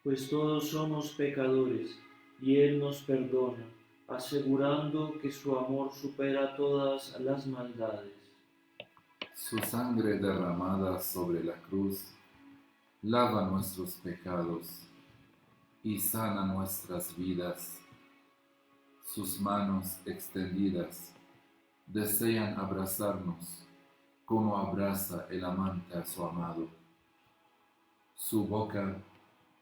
pues todos somos pecadores, y Él nos perdona, asegurando que su amor supera todas las maldades. Su sangre derramada sobre la cruz lava nuestros pecados y sana nuestras vidas. Sus manos extendidas desean abrazarnos como abraza el amante a su amado. Su boca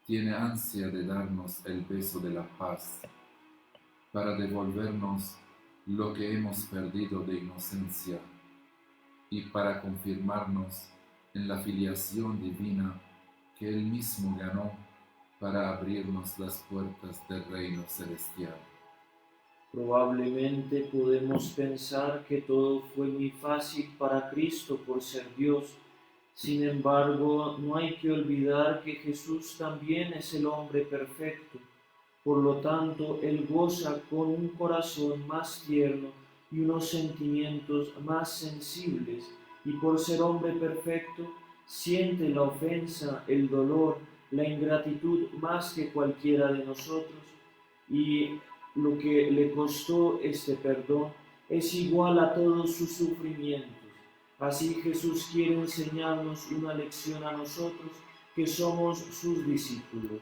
tiene ansia de darnos el beso de la paz, para devolvernos lo que hemos perdido de inocencia y para confirmarnos en la filiación divina que Él mismo ganó para abrirnos las puertas del reino celestial. Probablemente podemos pensar que todo fue muy fácil para Cristo por ser Dios. Sin embargo, no hay que olvidar que Jesús también es el hombre perfecto. Por lo tanto, Él goza con un corazón más tierno y unos sentimientos más sensibles, y por ser hombre perfecto, siente la ofensa, el dolor, la ingratitud más que cualquiera de nosotros, y lo que le costó este perdón es igual a todos sus sufrimientos. Así Jesús quiere enseñarnos una lección a nosotros que somos sus discípulos.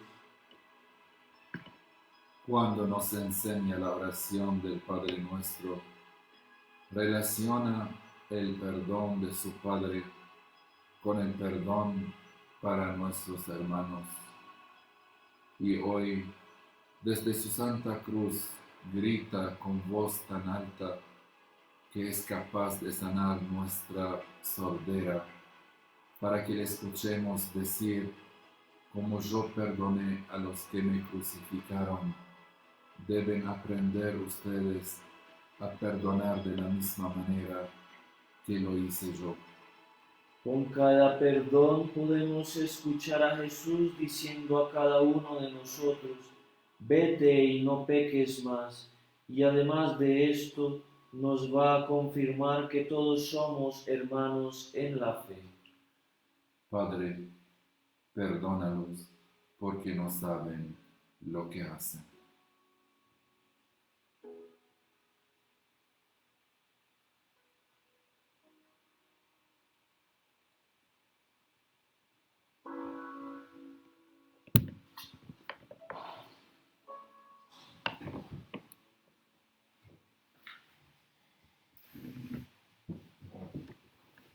Cuando nos enseña la oración del Padre Nuestro, relaciona el perdón de su Padre con el perdón para nuestros hermanos. Y hoy, desde su Santa Cruz, grita con voz tan alta que es capaz de sanar nuestra sordera, para que le escuchemos decir: como yo perdoné a los que me crucificaron, deben aprender ustedes a perdonar de la misma manera que lo hice yo. Con cada perdón podemos escuchar a Jesús diciendo a cada uno de nosotros: vete y no peques más. Y además de esto, nos va a confirmar que todos somos hermanos en la fe. Padre, perdónalos porque no saben lo que hacen.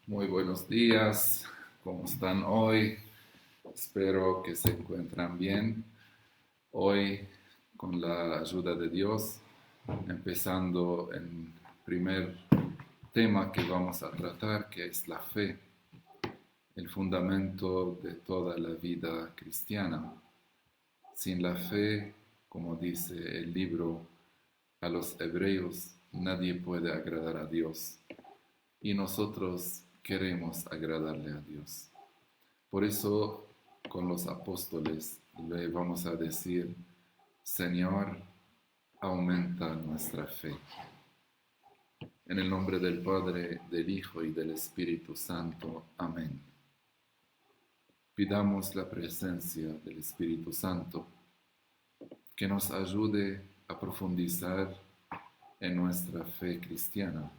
Muy buenos días, ¿cómo están hoy? Espero que se encuentran bien. Hoy, con la ayuda de Dios, empezando en el primer tema que vamos a tratar, que es la fe, el fundamento de toda la vida cristiana. Sin la fe, como dice el libro a los hebreos, nadie puede agradar a Dios. Y nosotros queremos agradarle a Dios. Por eso, con los apóstoles le vamos a decir: Señor, aumenta nuestra fe. En el nombre del Padre, del Hijo y del Espíritu Santo. Amén. Pidamos la presencia del Espíritu Santo que nos ayude a profundizar en nuestra fe cristiana.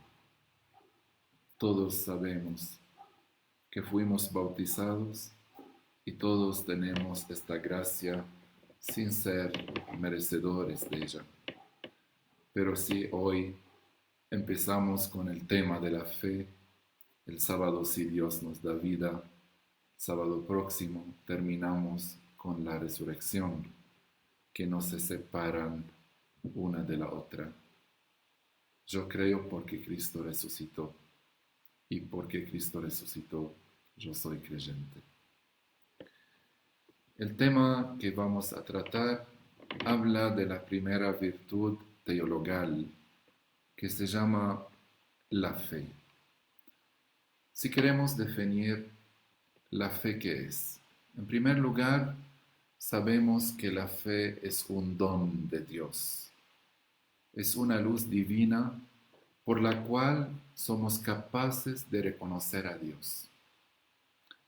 Todos sabemos que fuimos bautizados y todos tenemos esta gracia sin ser merecedores de ella. Pero si hoy empezamos con el tema de la fe, el sábado, si Dios nos da vida, sábado próximo terminamos con la resurrección, que no se separan una de la otra. Yo creo porque Cristo resucitó, y porque Cristo resucitó, yo soy creyente. El tema que vamos a tratar habla de la primera virtud teologal, que se llama la fe. Si queremos definir la fe, ¿qué es? En primer lugar, sabemos que la fe es un don de Dios. Es una luz divina por la cual somos capaces de reconocer a Dios.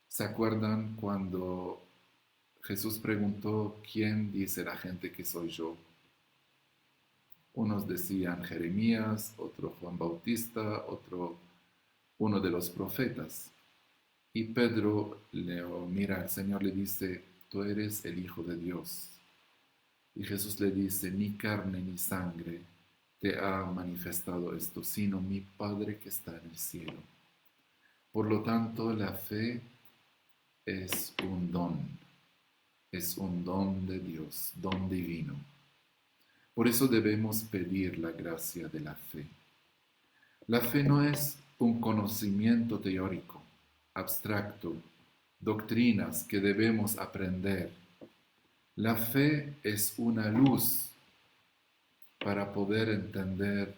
¿Se acuerdan cuando Jesús preguntó, ¿quién dice la gente que soy yo? Unos decían Jeremías, otro Juan Bautista, otro uno de los profetas. Y Pedro le mira al Señor, le dice, tú eres el Hijo de Dios. Y Jesús le dice, ni carne ni sangre te ha manifestado esto, sino mi Padre que está en el cielo. Por lo tanto, la fe es un don de Dios, don divino. Por eso debemos pedir la gracia de la fe. La fe no es un conocimiento teórico, abstracto, doctrinas que debemos aprender. La fe es una luz para poder entender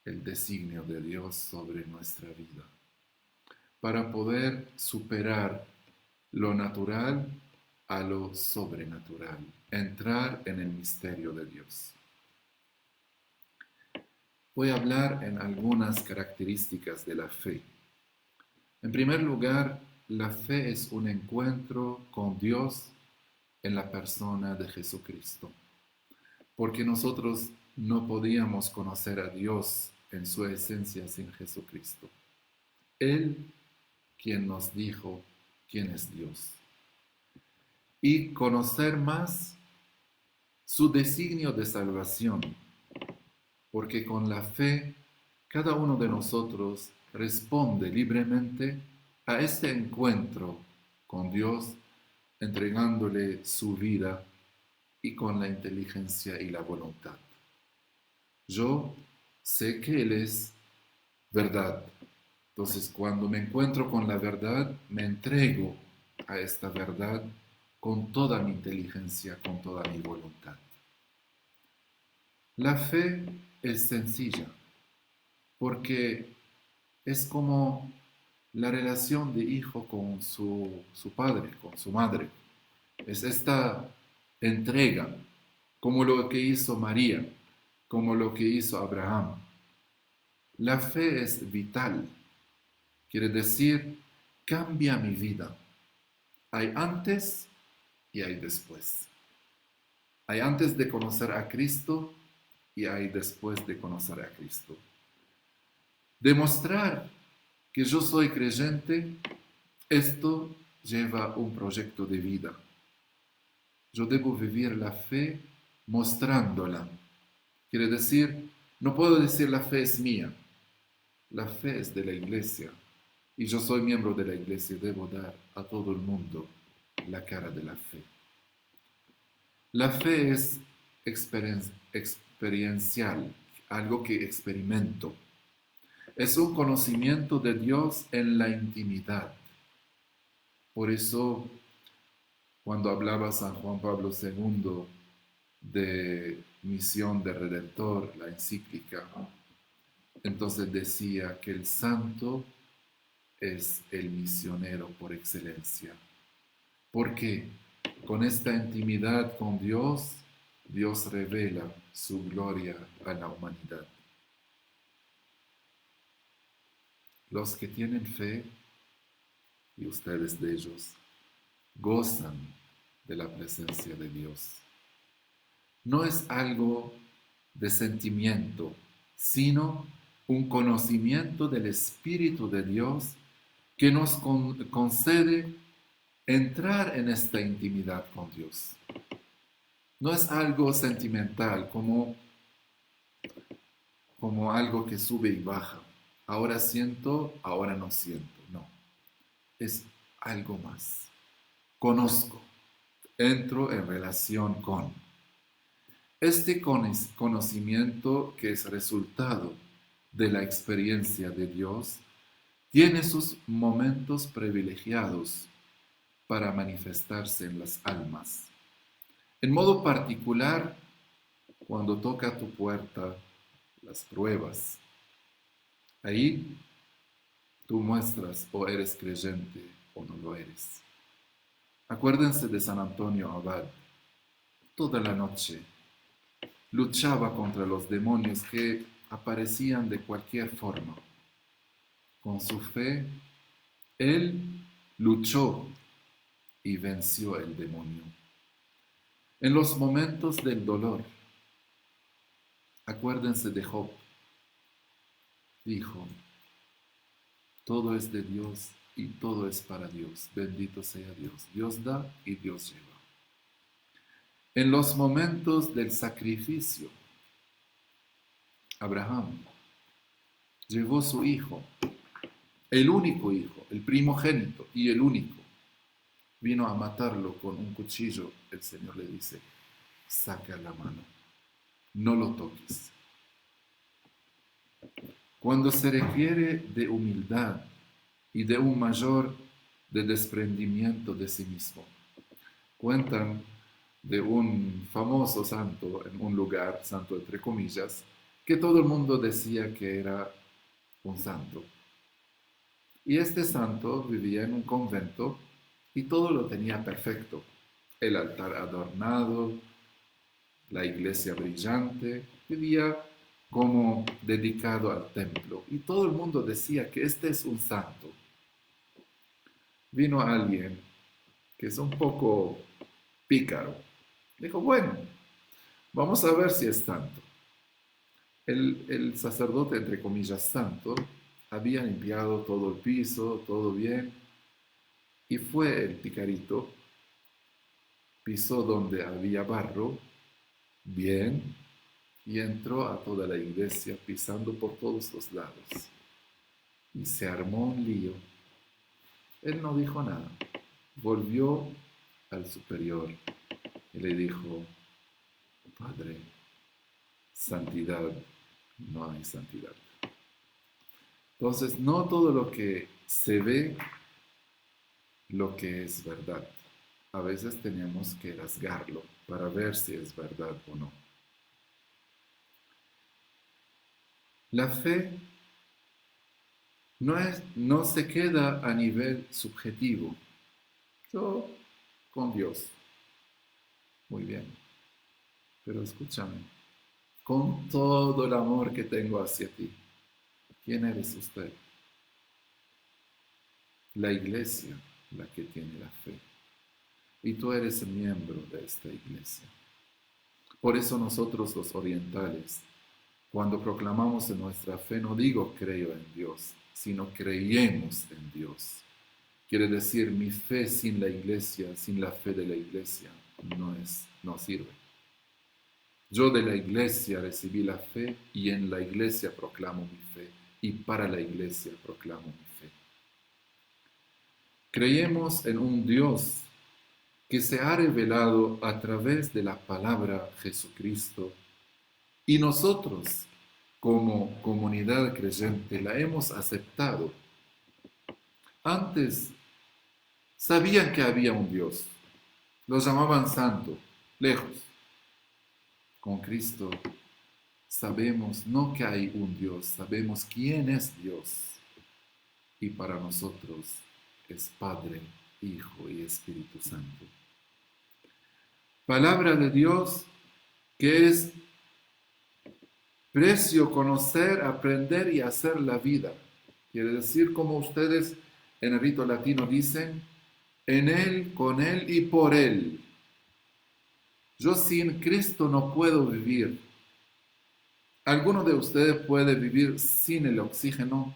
el designio de Dios sobre nuestra vida, para poder superar lo natural a lo sobrenatural, entrar en el misterio de Dios. Voy a hablar en algunas características de la fe. En primer lugar, la fe es un encuentro con Dios en la persona de Jesucristo, porque nosotros no podíamos conocer a Dios en su esencia sin Jesucristo. Él quien nos dijo quién es Dios. Y conocer más su designio de salvación, porque con la fe cada uno de nosotros responde libremente a este encuentro con Dios, entregándole su vida y con la inteligencia y la voluntad. Yo sé que Él es verdad. Entonces, cuando me encuentro con la verdad, me entrego a esta verdad con toda mi inteligencia, con toda mi voluntad. La fe es sencilla, porque es como la relación de hijo con su padre, con su madre. Es esta entrega, como lo que hizo María, como lo que hizo Abraham. La fe es vital, quiere decir, cambia mi vida. Hay antes y hay después. Hay antes de conocer a Cristo y hay después de conocer a Cristo. Demostrar que yo soy creyente, esto lleva un proyecto de vida. Yo debo vivir la fe mostrándola. Quiere decir, no puedo decir la fe es mía. La fe es de la iglesia. Y yo soy miembro de la iglesia y debo dar a todo el mundo la cara de la fe. La fe es experiencial, algo que experimento. Es un conocimiento de Dios en la intimidad. Por eso, cuando hablaba San Juan Pablo II de misión de Redentor, la encíclica, entonces decía que el santo es el misionero por excelencia. Porque con esta intimidad con Dios, Dios revela su gloria a la humanidad. Los que tienen fe, y ustedes de ellos, gozan de la presencia de Dios. No es algo de sentimiento, sino un conocimiento del Espíritu de Dios que nos concede entrar en esta intimidad con Dios. No es algo sentimental, como algo que sube y baja. Ahora siento, ahora no siento. No, es algo más. Conozco, entro en relación con. Este conocimiento, que es resultado de la experiencia de Dios, tiene sus momentos privilegiados para manifestarse en las almas. En modo particular, cuando toca a tu puerta las pruebas, ahí tú muestras o eres creyente o no lo eres. Acuérdense de San Antonio Abad. Toda la noche luchaba contra los demonios que aparecían de cualquier forma. Con su fe, él luchó y venció el demonio. En los momentos del dolor, acuérdense de Job. Dijo, todo es de Dios y todo es para Dios. Bendito sea Dios. Dios da y Dios lleva. En los momentos del sacrificio, Abraham llevó su hijo, el único hijo, el primogénito y el único. Vino a matarlo con un cuchillo. El Señor le dice, saca la mano, no lo toques. Cuando se requiere de humildad y de un mayor de desprendimiento de sí mismo. Cuentan de un famoso santo en un lugar, santo entre comillas, que todo el mundo decía que era un santo. Y este santo vivía en un convento y todo lo tenía perfecto. El altar adornado, la iglesia brillante, vivía como dedicado al templo. Y todo el mundo decía que este es un santo. Vino alguien que es un poco pícaro. Dijo, bueno, vamos a ver si es santo. El sacerdote, entre comillas, santo, había limpiado todo el piso, todo bien, y fue el picarito, pisó donde había barro, bien, y entró a toda la iglesia pisando por todos los lados. Y se armó un lío. Él no dijo nada. Volvió al superior y le dijo, Padre, santidad, no hay santidad. Entonces, no todo lo que se ve, lo que es verdad. A veces tenemos que rasgarlo para ver si es verdad o no. La fe no se queda a nivel subjetivo. Yo con Dios. Muy bien. Pero escúchame, con todo el amor que tengo hacia ti, ¿quién eres usted? La iglesia, la que tiene la fe. Y tú eres miembro de esta iglesia. Por eso nosotros los orientales, cuando proclamamos en nuestra fe, no digo creo en Dios, sino creemos en Dios. Quiere decir, mi fe sin la iglesia, sin la fe de la iglesia, no sirve. Yo de la iglesia recibí la fe y en la iglesia proclamo mi fe y para la iglesia proclamo mi fe. Creemos en un Dios que se ha revelado a través de la palabra Jesucristo y nosotros como comunidad creyente la hemos aceptado. Antes sabían que había un Dios, lo llamaban santo, lejos. Con Cristo sabemos no que hay un Dios, sabemos quién es Dios. Y para nosotros es Padre, Hijo y Espíritu Santo. Palabra de Dios que es precio conocer, aprender y hacer la vida. Quiere decir, como ustedes en el rito latino dicen, en Él, con Él y por Él. Yo sin Cristo no puedo vivir. ¿Alguno de ustedes puede vivir sin el oxígeno?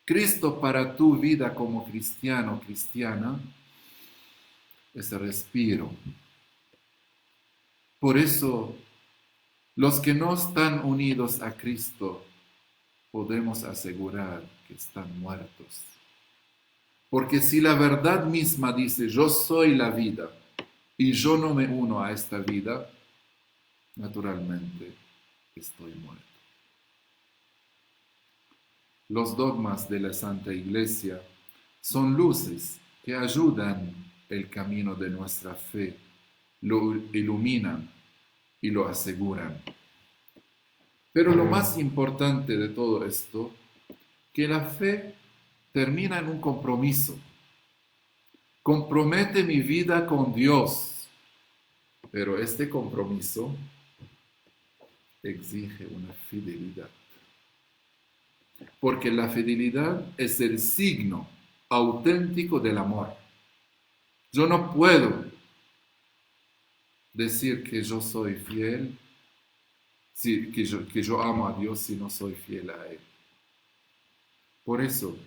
Cristo para tu vida como cristiano, cristiana, es el respiro. Por eso, los que no están unidos a Cristo, podemos asegurar que están muertos. Porque si la verdad misma dice, yo soy la vida, y yo no me uno a esta vida, naturalmente estoy muerto. Los dogmas de la Santa Iglesia son luces que ayudan el camino de nuestra fe, lo iluminan y lo aseguran. Pero lo más importante de todo esto, que la fe termina en un compromiso. Compromete mi vida con Dios, pero este compromiso exige una fidelidad. Porque la fidelidad es el signo auténtico del amor. Yo no puedo decir que yo soy fiel, que yo amo a Dios si no soy fiel a Él. Por eso,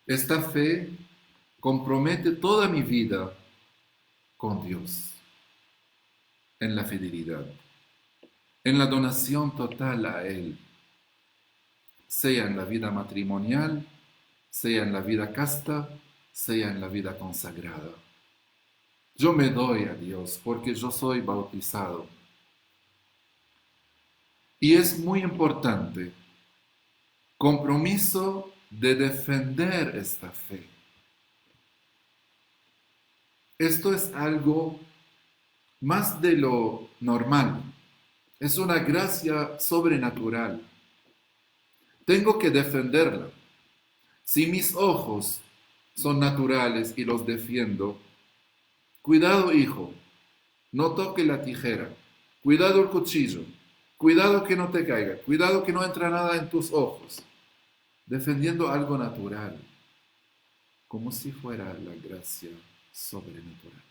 esta fe compromete toda mi vida con Dios, en la fidelidad, en la donación total a Él, sea en la vida matrimonial, sea en la vida casta, sea en la vida consagrada. Yo me doy a Dios porque yo soy bautizado. Y es muy importante, compromiso de defender esta fe. Esto es algo más de lo normal. Es una gracia sobrenatural. Tengo que defenderla. Si mis ojos son naturales y los defiendo, cuidado, hijo, no toque la tijera, cuidado el cuchillo, cuidado que no te caiga, cuidado que no entra nada en tus ojos, defendiendo algo natural, como si fuera la gracia sobrenatural.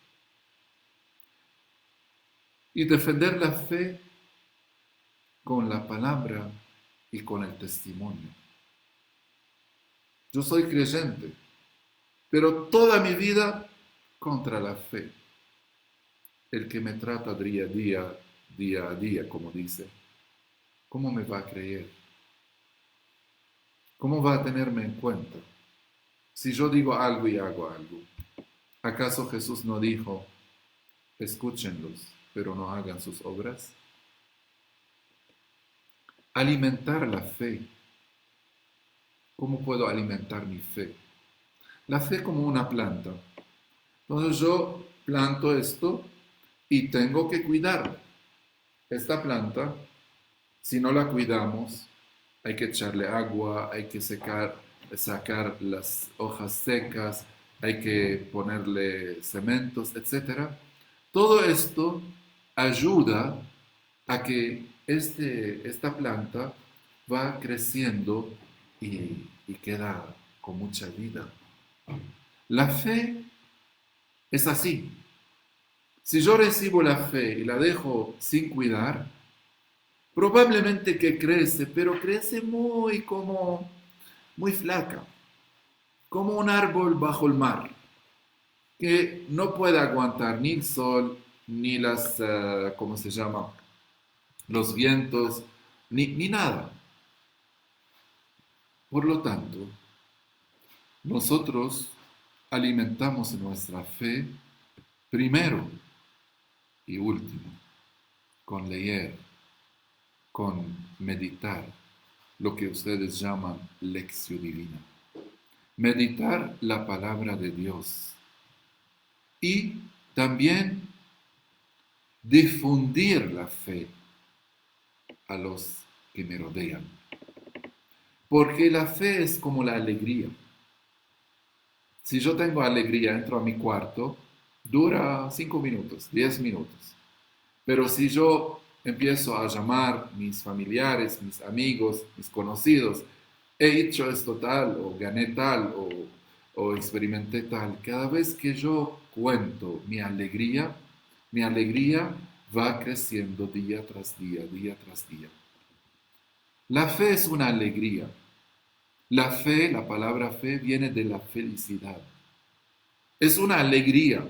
Y defender la fe con la palabra y con el testimonio. Yo soy creyente, pero toda mi vida contra la fe. El que me trata día a día, como dice, ¿cómo me va a creer? ¿Cómo va a tenerme en cuenta? Si yo digo algo y hago algo, ¿acaso Jesús no dijo, escúchenlos, pero no hagan sus obras? Alimentar la fe. ¿Cómo puedo alimentar mi fe? La fe como una planta. Entonces yo planto esto y tengo que cuidarla. Esta planta, si no la cuidamos, hay que echarle agua, hay que sacar las hojas secas, hay que ponerle cementos, etc. Todo esto ayuda a que esta planta va creciendo y queda con mucha vida. La fe es así. Si yo recibo la fe y la dejo sin cuidar, probablemente que crece, pero crece muy flaca, como un árbol bajo el mar, que no puede aguantar ni el sol, ni ¿cómo se llama? Los vientos, ni nada. Por lo tanto, nosotros alimentamos nuestra fe primero y último, con leer, con meditar, lo que ustedes llaman lección divina. Meditar la palabra de Dios y también difundir la fe a los que me rodean. Porque la fe es como la alegría. Si yo tengo alegría, entro a mi cuarto, dura 5 minutos, 10 minutos. Pero si yo empiezo a llamar mis familiares, mis amigos, mis conocidos, he hecho esto tal, o gané tal, o experimenté tal, cada vez que yo cuento mi alegría va creciendo día tras día, día tras día. La fe es una alegría. La fe, la palabra fe, viene de la felicidad. Es una alegría.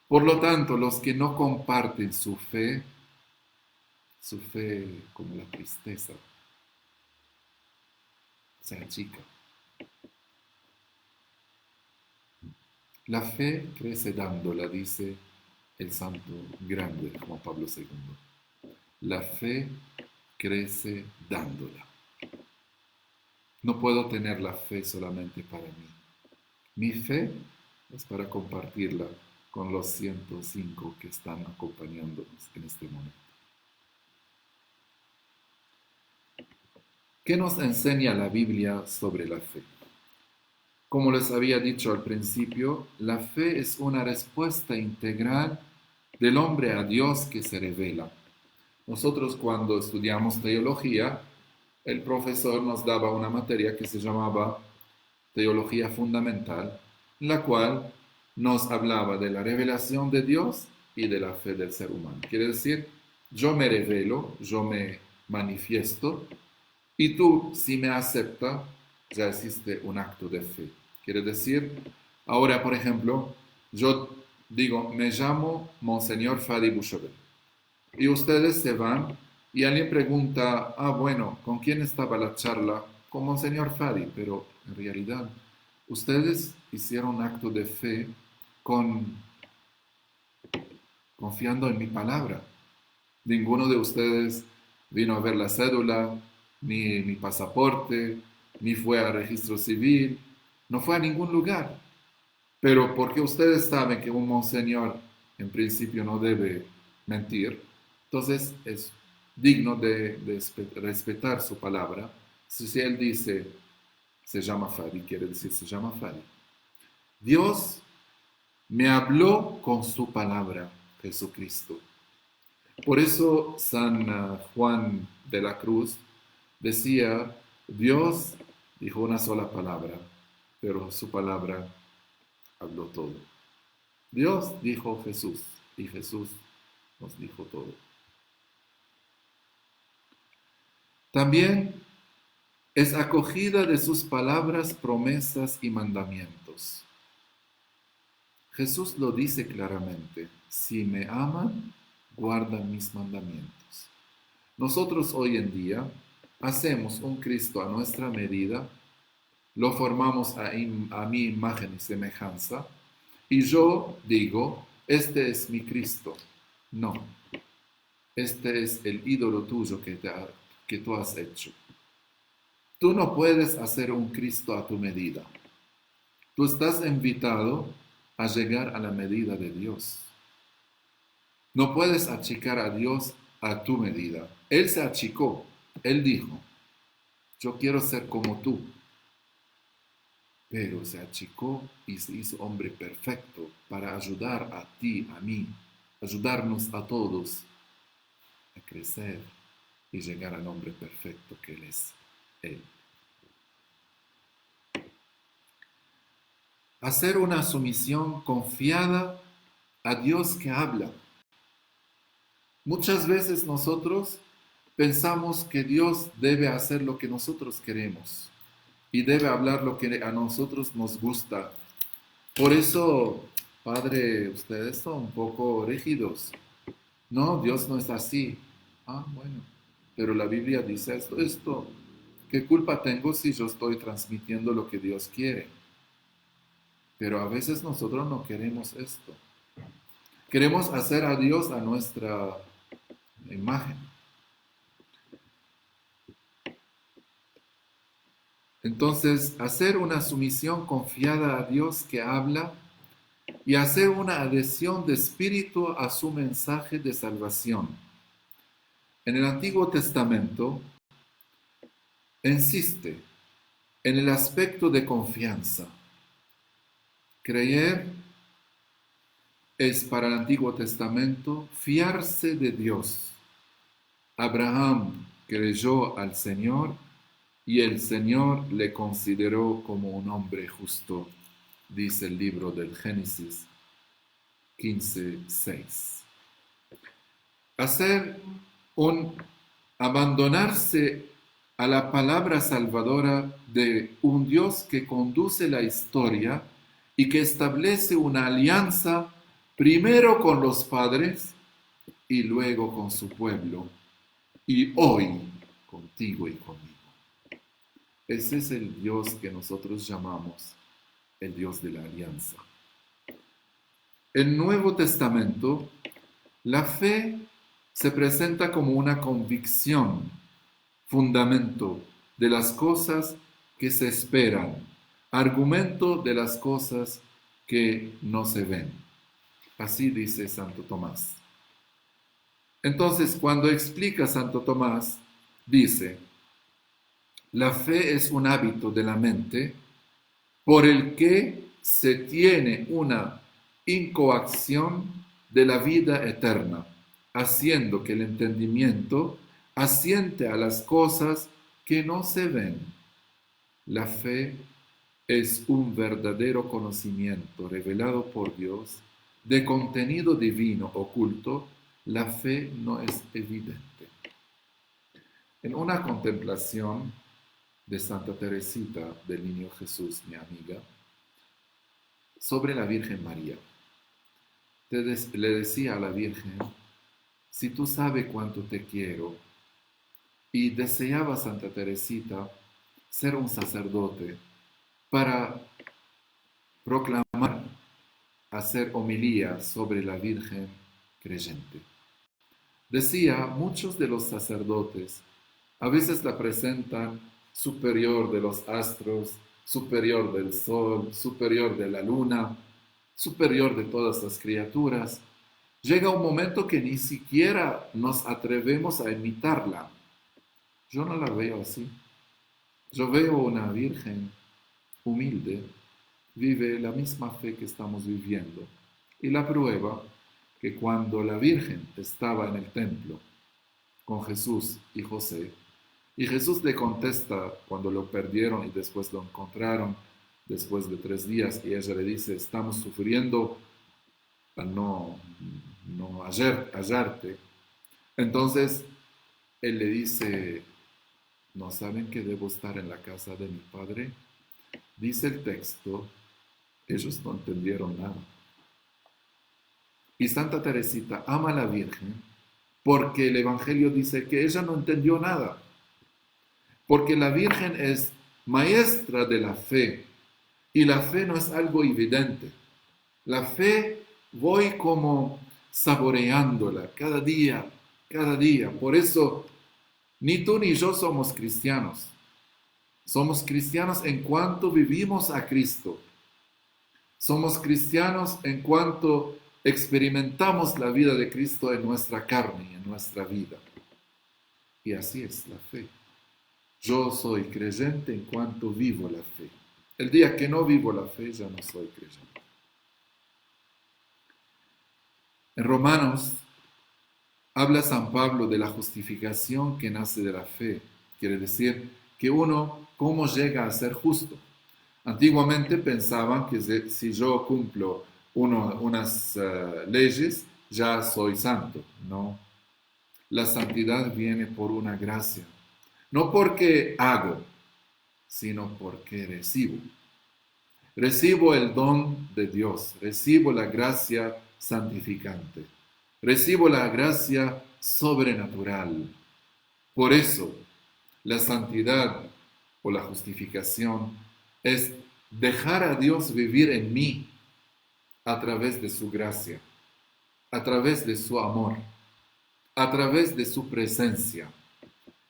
Por lo tanto, los que no comparten su fe como la tristeza, se achica. La fe crece dándola, dice el santo grande Juan Pablo II. La fe crece dándola. No puedo tener la fe solamente para mí. Mi fe es para compartirla con los 105 que están acompañándonos en este momento. ¿Qué nos enseña la Biblia sobre la fe? Como les había dicho al principio, la fe es una respuesta integral del hombre a Dios que se revela. Nosotros cuando estudiamos teología, el profesor nos daba una materia que se llamaba Teología Fundamental, en la cual nos hablaba de la revelación de Dios y de la fe del ser humano. Quiere decir, yo me revelo, yo me manifiesto, y tú, si me aceptas, ya existe un acto de fe. Quiere decir, ahora, por ejemplo, yo digo, me llamo Monseñor Fadi Bouchobel. Y ustedes se van y alguien pregunta, bueno, ¿con quién estaba la charla? Con Monseñor Fadi, pero en realidad ustedes hicieron un acto de fe confiando en mi palabra. Ninguno de ustedes vino a ver la cédula, ni mi pasaporte, ni fue al registro civil, no fue a ningún lugar. Pero porque ustedes saben que un monseñor en principio no debe mentir, entonces es digno de respetar su palabra. Si él dice, se llama Fadi, quiere decir se llama Fadi. Dios me habló con su palabra, Jesucristo. Por eso San Juan de la Cruz decía, Dios dijo una sola palabra, pero su palabra habló todo. Dios dijo Jesús y Jesús nos dijo todo. También es acogida de sus palabras, promesas y mandamientos. Jesús lo dice claramente, si me aman, guardan mis mandamientos. Nosotros hoy en día hacemos un Cristo a nuestra medida, lo formamos a mi imagen y semejanza, y yo digo, este es mi Cristo. No, este es el ídolo tuyo que tú has hecho. Tú no puedes hacer un Cristo a tu medida. Tú estás invitado a llegar a la medida de Dios. No puedes achicar a Dios a tu medida. Él se achicó. Él dijo, yo quiero ser como tú. Pero se achicó y se hizo hombre perfecto para ayudar a ti, a mí, ayudarnos a todos a crecer y llegar al hombre perfecto que Él es. Él. Hacer una sumisión confiada a Dios que habla. Muchas veces nosotros pensamos que Dios debe hacer lo que nosotros queremos y debe hablar lo que a nosotros nos gusta. Por eso, Padre, ustedes son un poco rígidos. No, Dios no es así. Bueno, pero la Biblia dice esto. ¿Qué culpa tengo si yo estoy transmitiendo lo que Dios quiere? Pero a veces nosotros no queremos esto. Queremos hacer a Dios a nuestra imagen. Entonces, hacer una sumisión confiada a Dios que habla y hacer una adhesión de espíritu a su mensaje de salvación. En el Antiguo Testamento insiste en el aspecto de confianza. Creer es para el Antiguo Testamento fiarse de Dios. Abraham creyó al Señor y el Señor le consideró como un hombre justo, dice el libro del Génesis 15:6. Abandonarse a la palabra salvadora de un Dios que conduce la historia y que establece una alianza primero con los padres y luego con su pueblo, y hoy contigo y conmigo. Ese es el Dios que nosotros llamamos el Dios de la alianza. En el Nuevo Testamento, la fe se presenta como una convicción, fundamento de las cosas que se esperan, argumento de las cosas que no se ven. Así dice Santo Tomás. Entonces, cuando explica Santo Tomás, dice, la fe es un hábito de la mente por el que se tiene una incoacción de la vida eterna, haciendo que el entendimiento asiente a las cosas que no se ven. La fe es un verdadero conocimiento revelado por Dios de contenido divino oculto, la fe no es evidente. En una contemplación de Santa Teresita del Niño Jesús, mi amiga, sobre la Virgen María, le decía a la Virgen, si tú sabes cuánto te quiero, y deseaba Santa Teresita ser un sacerdote para proclamar, hacer homilía sobre la Virgen creyente. Decía, muchos de los sacerdotes a veces la presentan superior de los astros, superior del sol, superior de la luna, superior de todas las criaturas. Llega un momento que ni siquiera nos atrevemos a imitarla. Yo no la veo así. Yo veo una Virgen humilde, vive la misma fe que estamos viviendo. Y la prueba que cuando la Virgen estaba en el templo con Jesús y José, y Jesús le contesta cuando lo perdieron y después lo encontraron después de 3 días, y ella le dice, estamos sufriendo al no hallarte. Entonces, él le dice, ¿no saben que debo estar en la casa de mi padre? Dice el texto, ellos no entendieron nada. Y Santa Teresita ama a la Virgen porque el Evangelio dice que ella no entendió nada. Porque la Virgen es maestra de la fe y la fe no es algo evidente. La fe voy como saboreándola cada día, cada día. Por eso ni tú ni yo somos cristianos. Somos cristianos en cuanto vivimos a Cristo. Somos cristianos en cuanto experimentamos la vida de Cristo en nuestra carne y en nuestra vida. Y así es la fe. Yo soy creyente en cuanto vivo la fe. El día que no vivo la fe, ya no soy creyente. En Romanos habla San Pablo de la justificación que nace de la fe. Quiere decir que uno, ¿cómo llega a ser justo? Antiguamente pensaban que si yo cumplo unas leyes, ya soy santo. No. La santidad viene por una gracia. No porque hago, sino porque recibo. Recibo el don de Dios, recibo la gracia santificante, recibo la gracia sobrenatural. Por eso, la santidad o la justificación es dejar a Dios vivir en mí a través de su gracia, a través de su amor, a través de su presencia.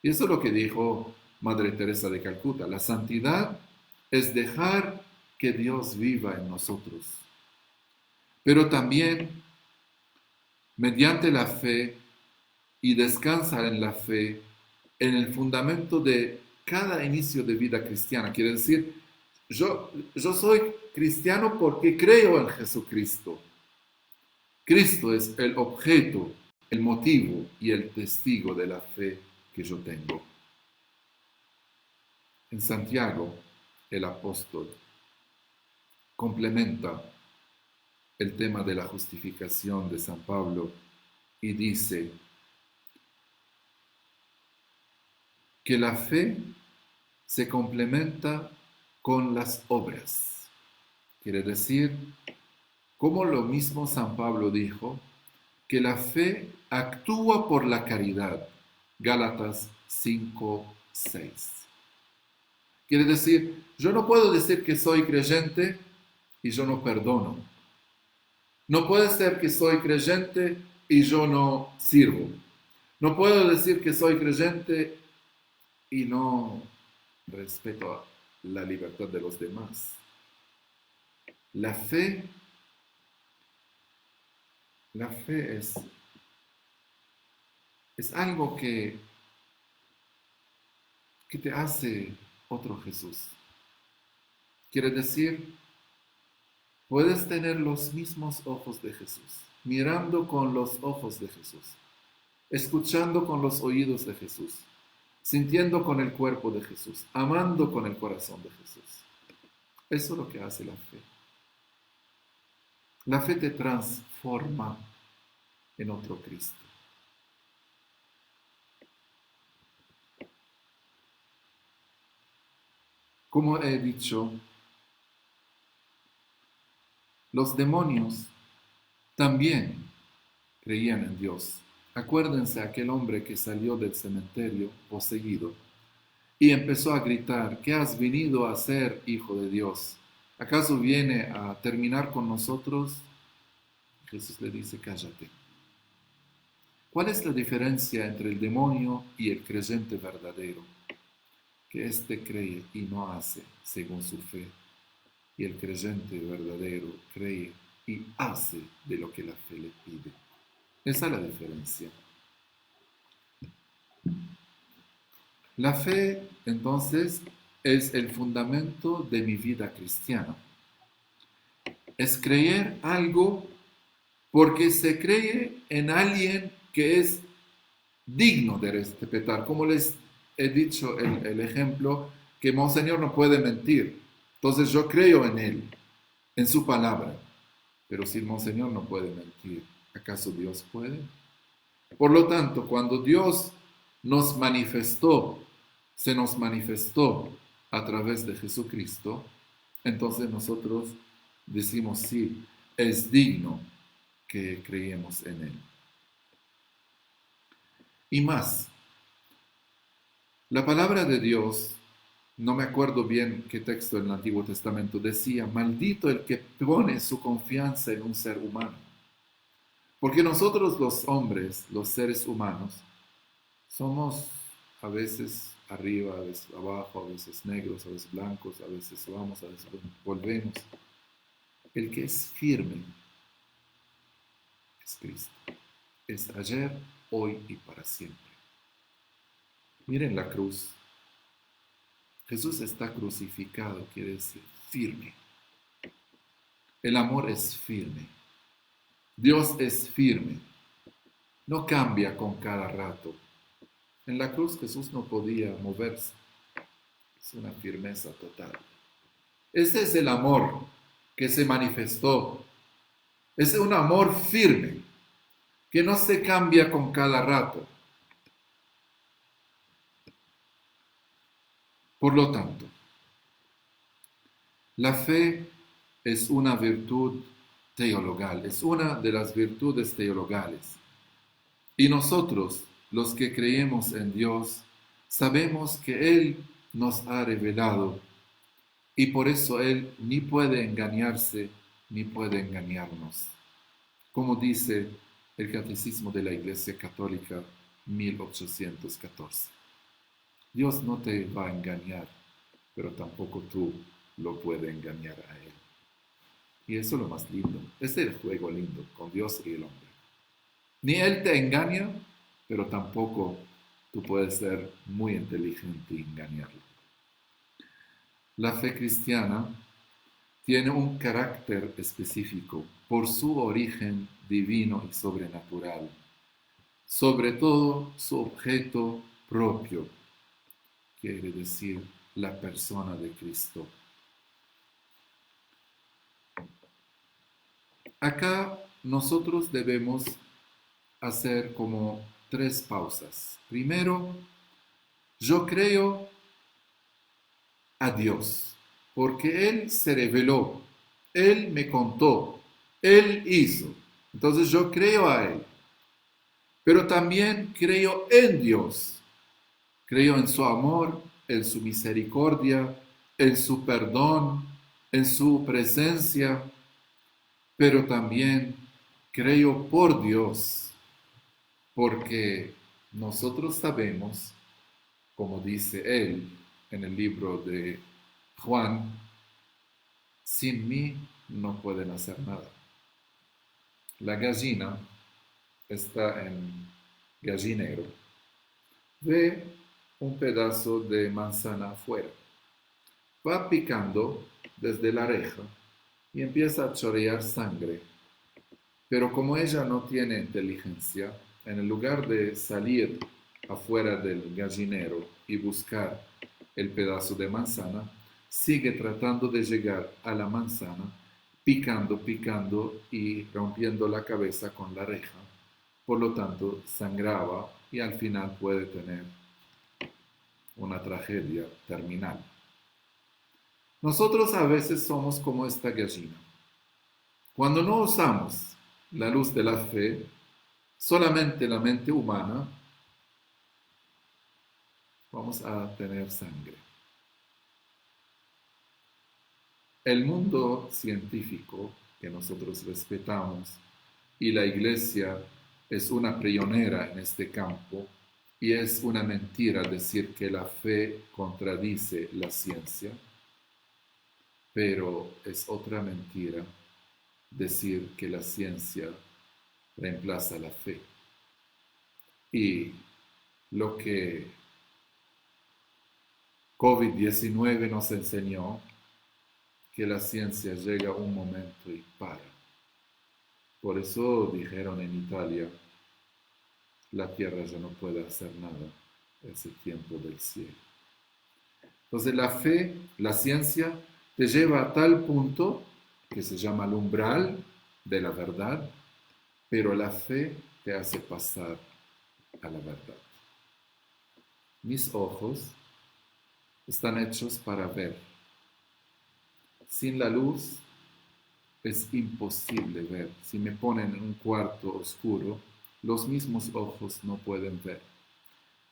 Y eso es lo que dijo Madre Teresa de Calcuta. La santidad es dejar que Dios viva en nosotros. Pero también, mediante la fe y descansar en la fe, en el fundamento de cada inicio de vida cristiana. Quiere decir, yo soy cristiano porque creo en Jesucristo. Cristo es el objeto, el motivo y el testigo de la fe que yo tengo. En Santiago, el apóstol complementa el tema de la justificación de San Pablo y dice que la fe se complementa con las obras. Quiere decir, como lo mismo San Pablo dijo, que la fe actúa por la caridad. Gálatas 5:6. Quiere decir, yo no puedo decir que soy creyente y yo no perdono. No puede ser que soy creyente y yo no sirvo. No puedo decir que soy creyente y no respeto la libertad de los demás. La fe es algo que te hace otro Jesús. Quiere decir, puedes tener los mismos ojos de Jesús, mirando con los ojos de Jesús, escuchando con los oídos de Jesús, sintiendo con el cuerpo de Jesús, amando con el corazón de Jesús. Eso es lo que hace la fe. La fe te transforma en otro Cristo. Como he dicho, los demonios también creían en Dios. Acuérdense aquel hombre que salió del cementerio poseído y empezó a gritar: ¿qué has venido a hacer, hijo de Dios? ¿Acaso viene a terminar con nosotros? Jesús le dice: cállate. ¿Cuál es la diferencia entre el demonio y el creyente verdadero? Que éste cree y no hace según su fe, y el creyente verdadero cree y hace de lo que la fe le pide. Esa es la diferencia. La fe, entonces, es el fundamento de mi vida cristiana. Es creer algo porque se cree en alguien que es digno de respetar. Como les he dicho el ejemplo, que Monseñor no puede mentir. Entonces yo creo en él, en su palabra. Pero si el Monseñor no puede mentir, ¿acaso Dios puede? Por lo tanto, cuando Dios nos manifestó, se nos manifestó a través de Jesucristo, entonces nosotros decimos: sí, es digno que creemos en Él. Y más, la palabra de Dios, no me acuerdo bien qué texto en el Antiguo Testamento decía: maldito el que pone su confianza en un ser humano. Porque nosotros los hombres, los seres humanos, somos a veces arriba, a veces abajo, a veces negros, a veces blancos, a veces vamos, a veces volvemos. El que es firme es Cristo. Es ayer, hoy y para siempre. Miren la cruz. Jesús está crucificado, quiere decir firme. El amor es firme. Dios es firme. No cambia con cada rato. En la cruz Jesús no podía moverse. Es una firmeza total. Ese es el amor que se manifestó. Es un amor firme, que no se cambia con cada rato. Por lo tanto, la fe es una virtud teologal, es una de las virtudes teologales. Y nosotros, los que creemos en Dios, sabemos que Él nos ha revelado y por eso Él ni puede engañarse ni puede engañarnos. Como dice el Catecismo de la Iglesia Católica 1814. Dios no te va a engañar, pero tampoco tú lo puedes engañar a Él. Y eso es lo más lindo. Este es el juego lindo con Dios y el hombre. Ni Él te engaña, pero tampoco tú puedes ser muy inteligente y engañarlo. La fe cristiana tiene un carácter específico por su origen divino y sobrenatural. Sobre todo su objeto propio, quiere decir la persona de Cristo. Acá nosotros debemos hacer como 3 pausas. Primero, yo creo a Dios, porque Él se reveló, Él me contó, Él hizo. Entonces yo creo a Él, pero también creo en Dios. Creo en su amor, en su misericordia, en su perdón, en su presencia, pero también creo por Dios, porque nosotros sabemos, como dice Él en el libro de Juan, sin mí no pueden hacer nada. La gallina está en gallinero, ve un pedazo de manzana afuera, va picando desde la reja y empieza a chorrear sangre. Pero como ella no tiene inteligencia, en el lugar de salir afuera del gallinero y buscar el pedazo de manzana, sigue tratando de llegar a la manzana, picando y rompiendo la cabeza con la reja. Por lo tanto, sangraba y al final puede tener una tragedia terminal. Nosotros a veces somos como esta gallina. Cuando no usamos la luz de la fe, solamente la mente humana, vamos a tener sangre. El mundo científico que nosotros respetamos y la iglesia es una pionera en este campo y es una mentira decir que la fe contradice la ciencia, pero es otra mentira decir que la ciencia reemplaza la fe. Y lo que COVID-19 nos enseñó, que la ciencia llega a un momento y para. Por eso dijeron en Italia, la tierra ya no puede hacer nada, es el tiempo del cielo. Entonces la fe, la ciencia, te lleva a tal punto que se llama el umbral de la verdad, pero la fe te hace pasar a la verdad. Mis ojos están hechos para ver. Sin la luz es imposible ver. Si me ponen en un cuarto oscuro, los mismos ojos no pueden ver.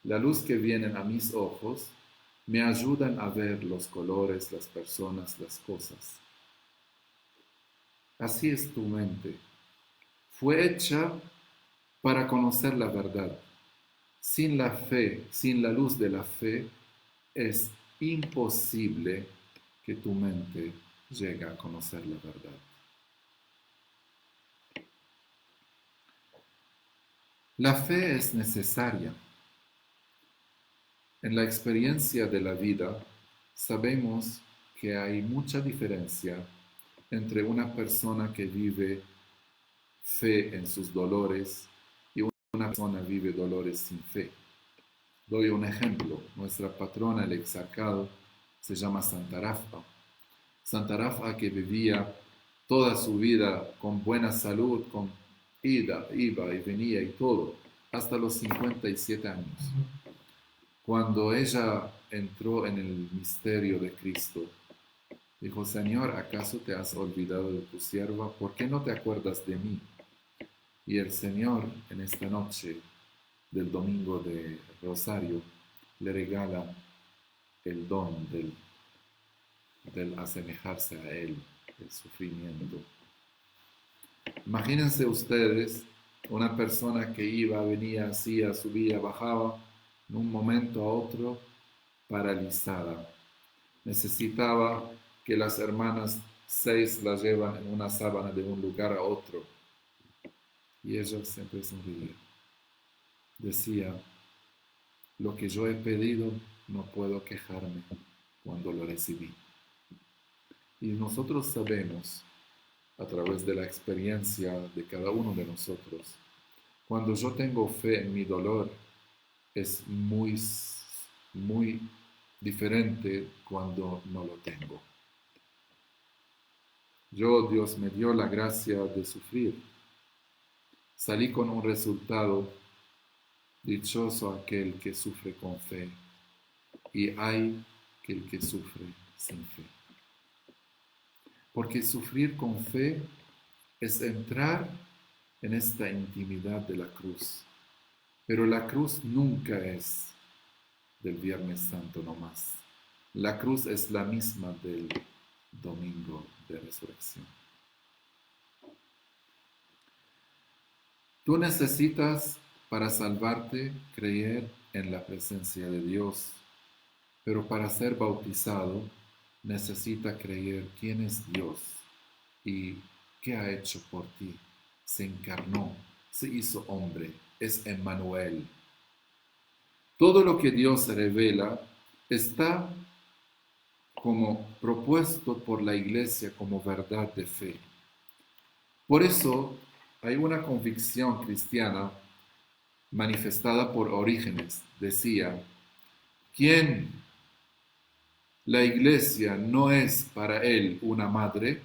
La luz que viene a mis ojos me ayudan a ver los colores, las personas, las cosas. Así es tu mente. Fue hecha para conocer la verdad. Sin la fe, sin la luz de la fe, es imposible que tu mente llegue a conocer la verdad. La fe es necesaria. En la experiencia de la vida sabemos que hay mucha diferencia entre una persona que vive fe en sus dolores y una persona que vive dolores sin fe. Doy un ejemplo. Nuestra patrona, el exarcado, se llama Santa Rafa. Santa Rafa, que vivía toda su vida con buena salud, con iba y venía y todo, hasta los 57 años. Cuando ella entró en el misterio de Cristo, dijo: Señor, ¿acaso te has olvidado de tu sierva? ¿Por qué no te acuerdas de mí? Y el Señor, en esta noche del domingo de Rosario, le regala el don del asemejarse a Él, el sufrimiento. Imagínense ustedes una persona que iba, venía, hacía, subía, bajaba, en un momento a otro, paralizada. Necesitaba que las hermanas 6 la llevan en una sábana de un lugar a otro. Y ella siempre sonreía. Decía: lo que yo he pedido no puedo quejarme cuando lo recibí. Y nosotros sabemos, a través de la experiencia de cada uno de nosotros, cuando yo tengo fe en mi dolor, es muy diferente cuando no lo tengo. Dios me dio la gracia de sufrir. Salí con un resultado: dichoso aquel que sufre con fe, y hay aquel que sufre sin fe. Porque sufrir con fe es entrar en esta intimidad de la cruz. Pero la cruz nunca es del Viernes Santo nomás. La cruz es la misma del domingo de resurrección. Tú necesitas, para salvarte, creer en la presencia de Dios, pero para ser bautizado necesita creer quién es Dios y qué ha hecho por ti. Se encarnó, se hizo hombre, es Emmanuel. Todo lo que Dios revela está como propuesto por la Iglesia como verdad de fe. Por eso hay una convicción cristiana manifestada por Orígenes. Decía: ¿quién la iglesia no es para él una madre,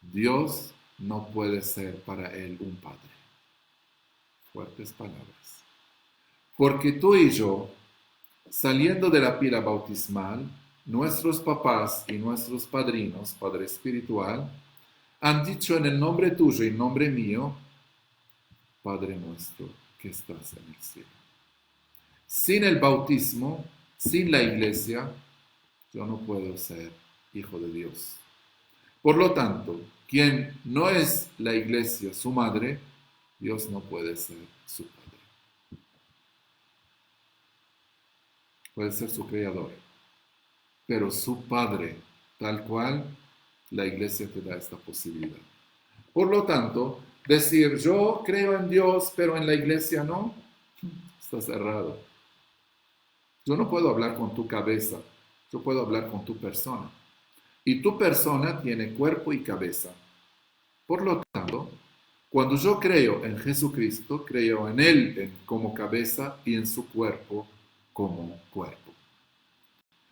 Dios no puede ser para él un padre. Fuertes palabras. Porque tú y yo, saliendo de la pila bautismal, nuestros papás y nuestros padrinos, Padre Espiritual, han dicho en el nombre tuyo y en nombre mío, Padre nuestro que estás en el cielo. Sin el bautismo, sin la iglesia, yo no puedo ser hijo de Dios. Por lo tanto, quien no es la iglesia su madre, Dios no puede ser su padre. Puede ser su creador, pero su padre, tal cual, la iglesia te da esta posibilidad. Por lo tanto, decir yo creo en Dios, pero en la iglesia no, estás errado. Yo no puedo hablar con tu cabeza, yo puedo hablar con tu persona. Y tu persona tiene cuerpo y cabeza. Por lo tanto, cuando yo creo en Jesucristo, creo en Él como cabeza y en su cuerpo como cuerpo.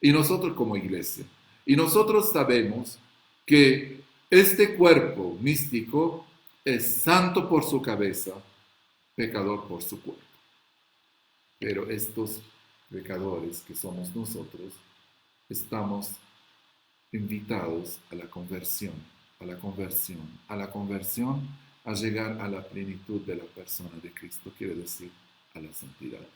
Y nosotros como iglesia. Y nosotros sabemos que este cuerpo místico es santo por su cabeza, pecador por su cuerpo. Pero estos pecadores que somos nosotros, estamos invitados a la conversión, a la conversión, a la conversión, a llegar a la plenitud de la persona de Cristo, quiere decir a la santidad.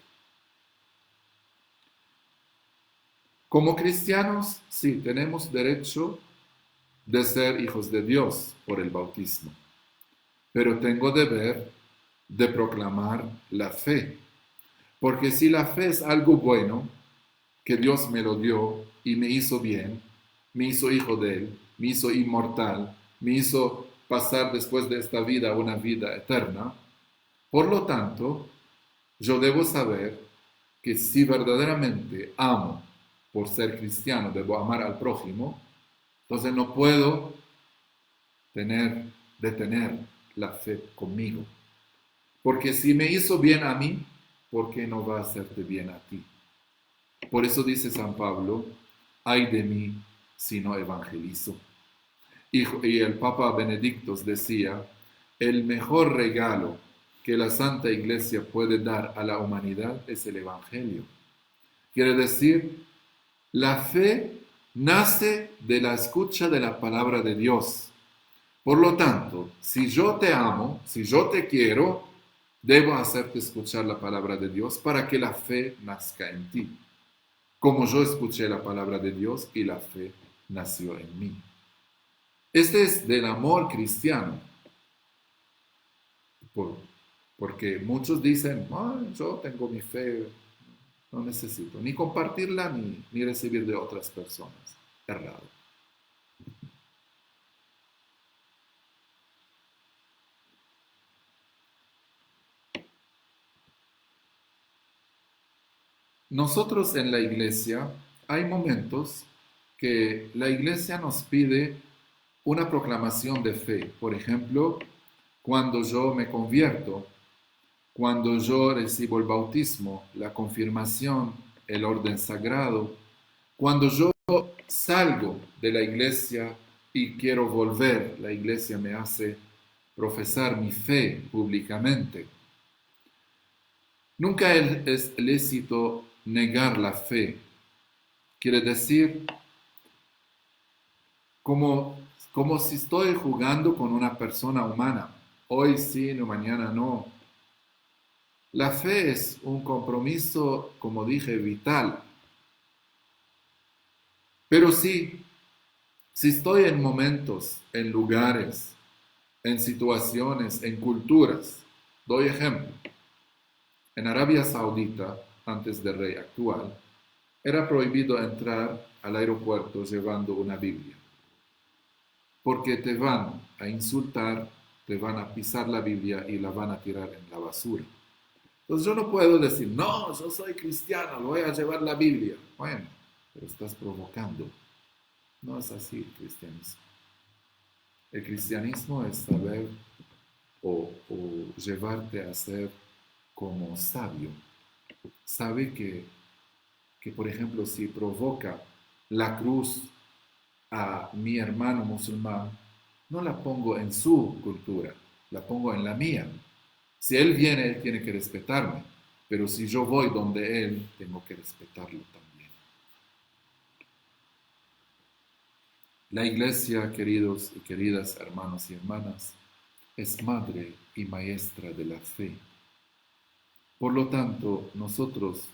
Como cristianos, sí, tenemos derecho de ser hijos de Dios por el bautismo, pero tengo deber de proclamar la fe, porque si la fe es algo bueno, que Dios me lo dio y me hizo bien, me hizo hijo de Él, me hizo inmortal, me hizo pasar después de esta vida una vida eterna. Por lo tanto, yo debo saber que si verdaderamente amo por ser cristiano, debo amar al prójimo, entonces no puedo detener la fe conmigo. Porque si me hizo bien a mí, ¿por qué no va a hacerte bien a ti? Por eso dice San Pablo, ay de mí si no evangelizo. Y el Papa Benedicto decía, el mejor regalo que la Santa Iglesia puede dar a la humanidad es el Evangelio. Quiere decir, la fe nace de la escucha de la palabra de Dios. Por lo tanto, si yo te amo, si yo te quiero, debo hacerte escuchar la palabra de Dios para que la fe nazca en ti. Como yo escuché la palabra de Dios y la fe nació en mí. Este es del amor cristiano. Porque muchos dicen, yo tengo mi fe, no necesito ni compartirla ni recibir de otras personas. Errado. Nosotros en la iglesia hay momentos que la iglesia nos pide una proclamación de fe. Por ejemplo, cuando yo me convierto, cuando yo recibo el bautismo, la confirmación, el orden sagrado, cuando yo salgo de la iglesia y quiero volver, la iglesia me hace profesar mi fe públicamente. Nunca es lícito negar la fe. Quiere decir, como si estoy jugando con una persona humana. Hoy sí, no, mañana no. La fe es un compromiso, como dije, vital. Pero sí, si estoy en momentos, en lugares, en situaciones, en culturas, doy ejemplo. En Arabia Saudita, antes del rey actual, era prohibido entrar al aeropuerto llevando una Biblia, porque te van a insultar, te van a pisar la Biblia y la van a tirar en la basura. Entonces yo no puedo decir, no, yo soy cristiano, voy a llevar la Biblia. Bueno, pero estás provocando. No es así el cristianismo. El cristianismo es saber o llevarte a ser como sabio. Sabe que, por ejemplo, si provoca la cruz a mi hermano musulmán, no la pongo en su cultura, la pongo en la mía. Si él viene, él tiene que respetarme, pero si yo voy donde él, tengo que respetarlo también. La iglesia, queridos y queridas hermanos y hermanas, es madre y maestra de la fe. Por lo tanto, nosotros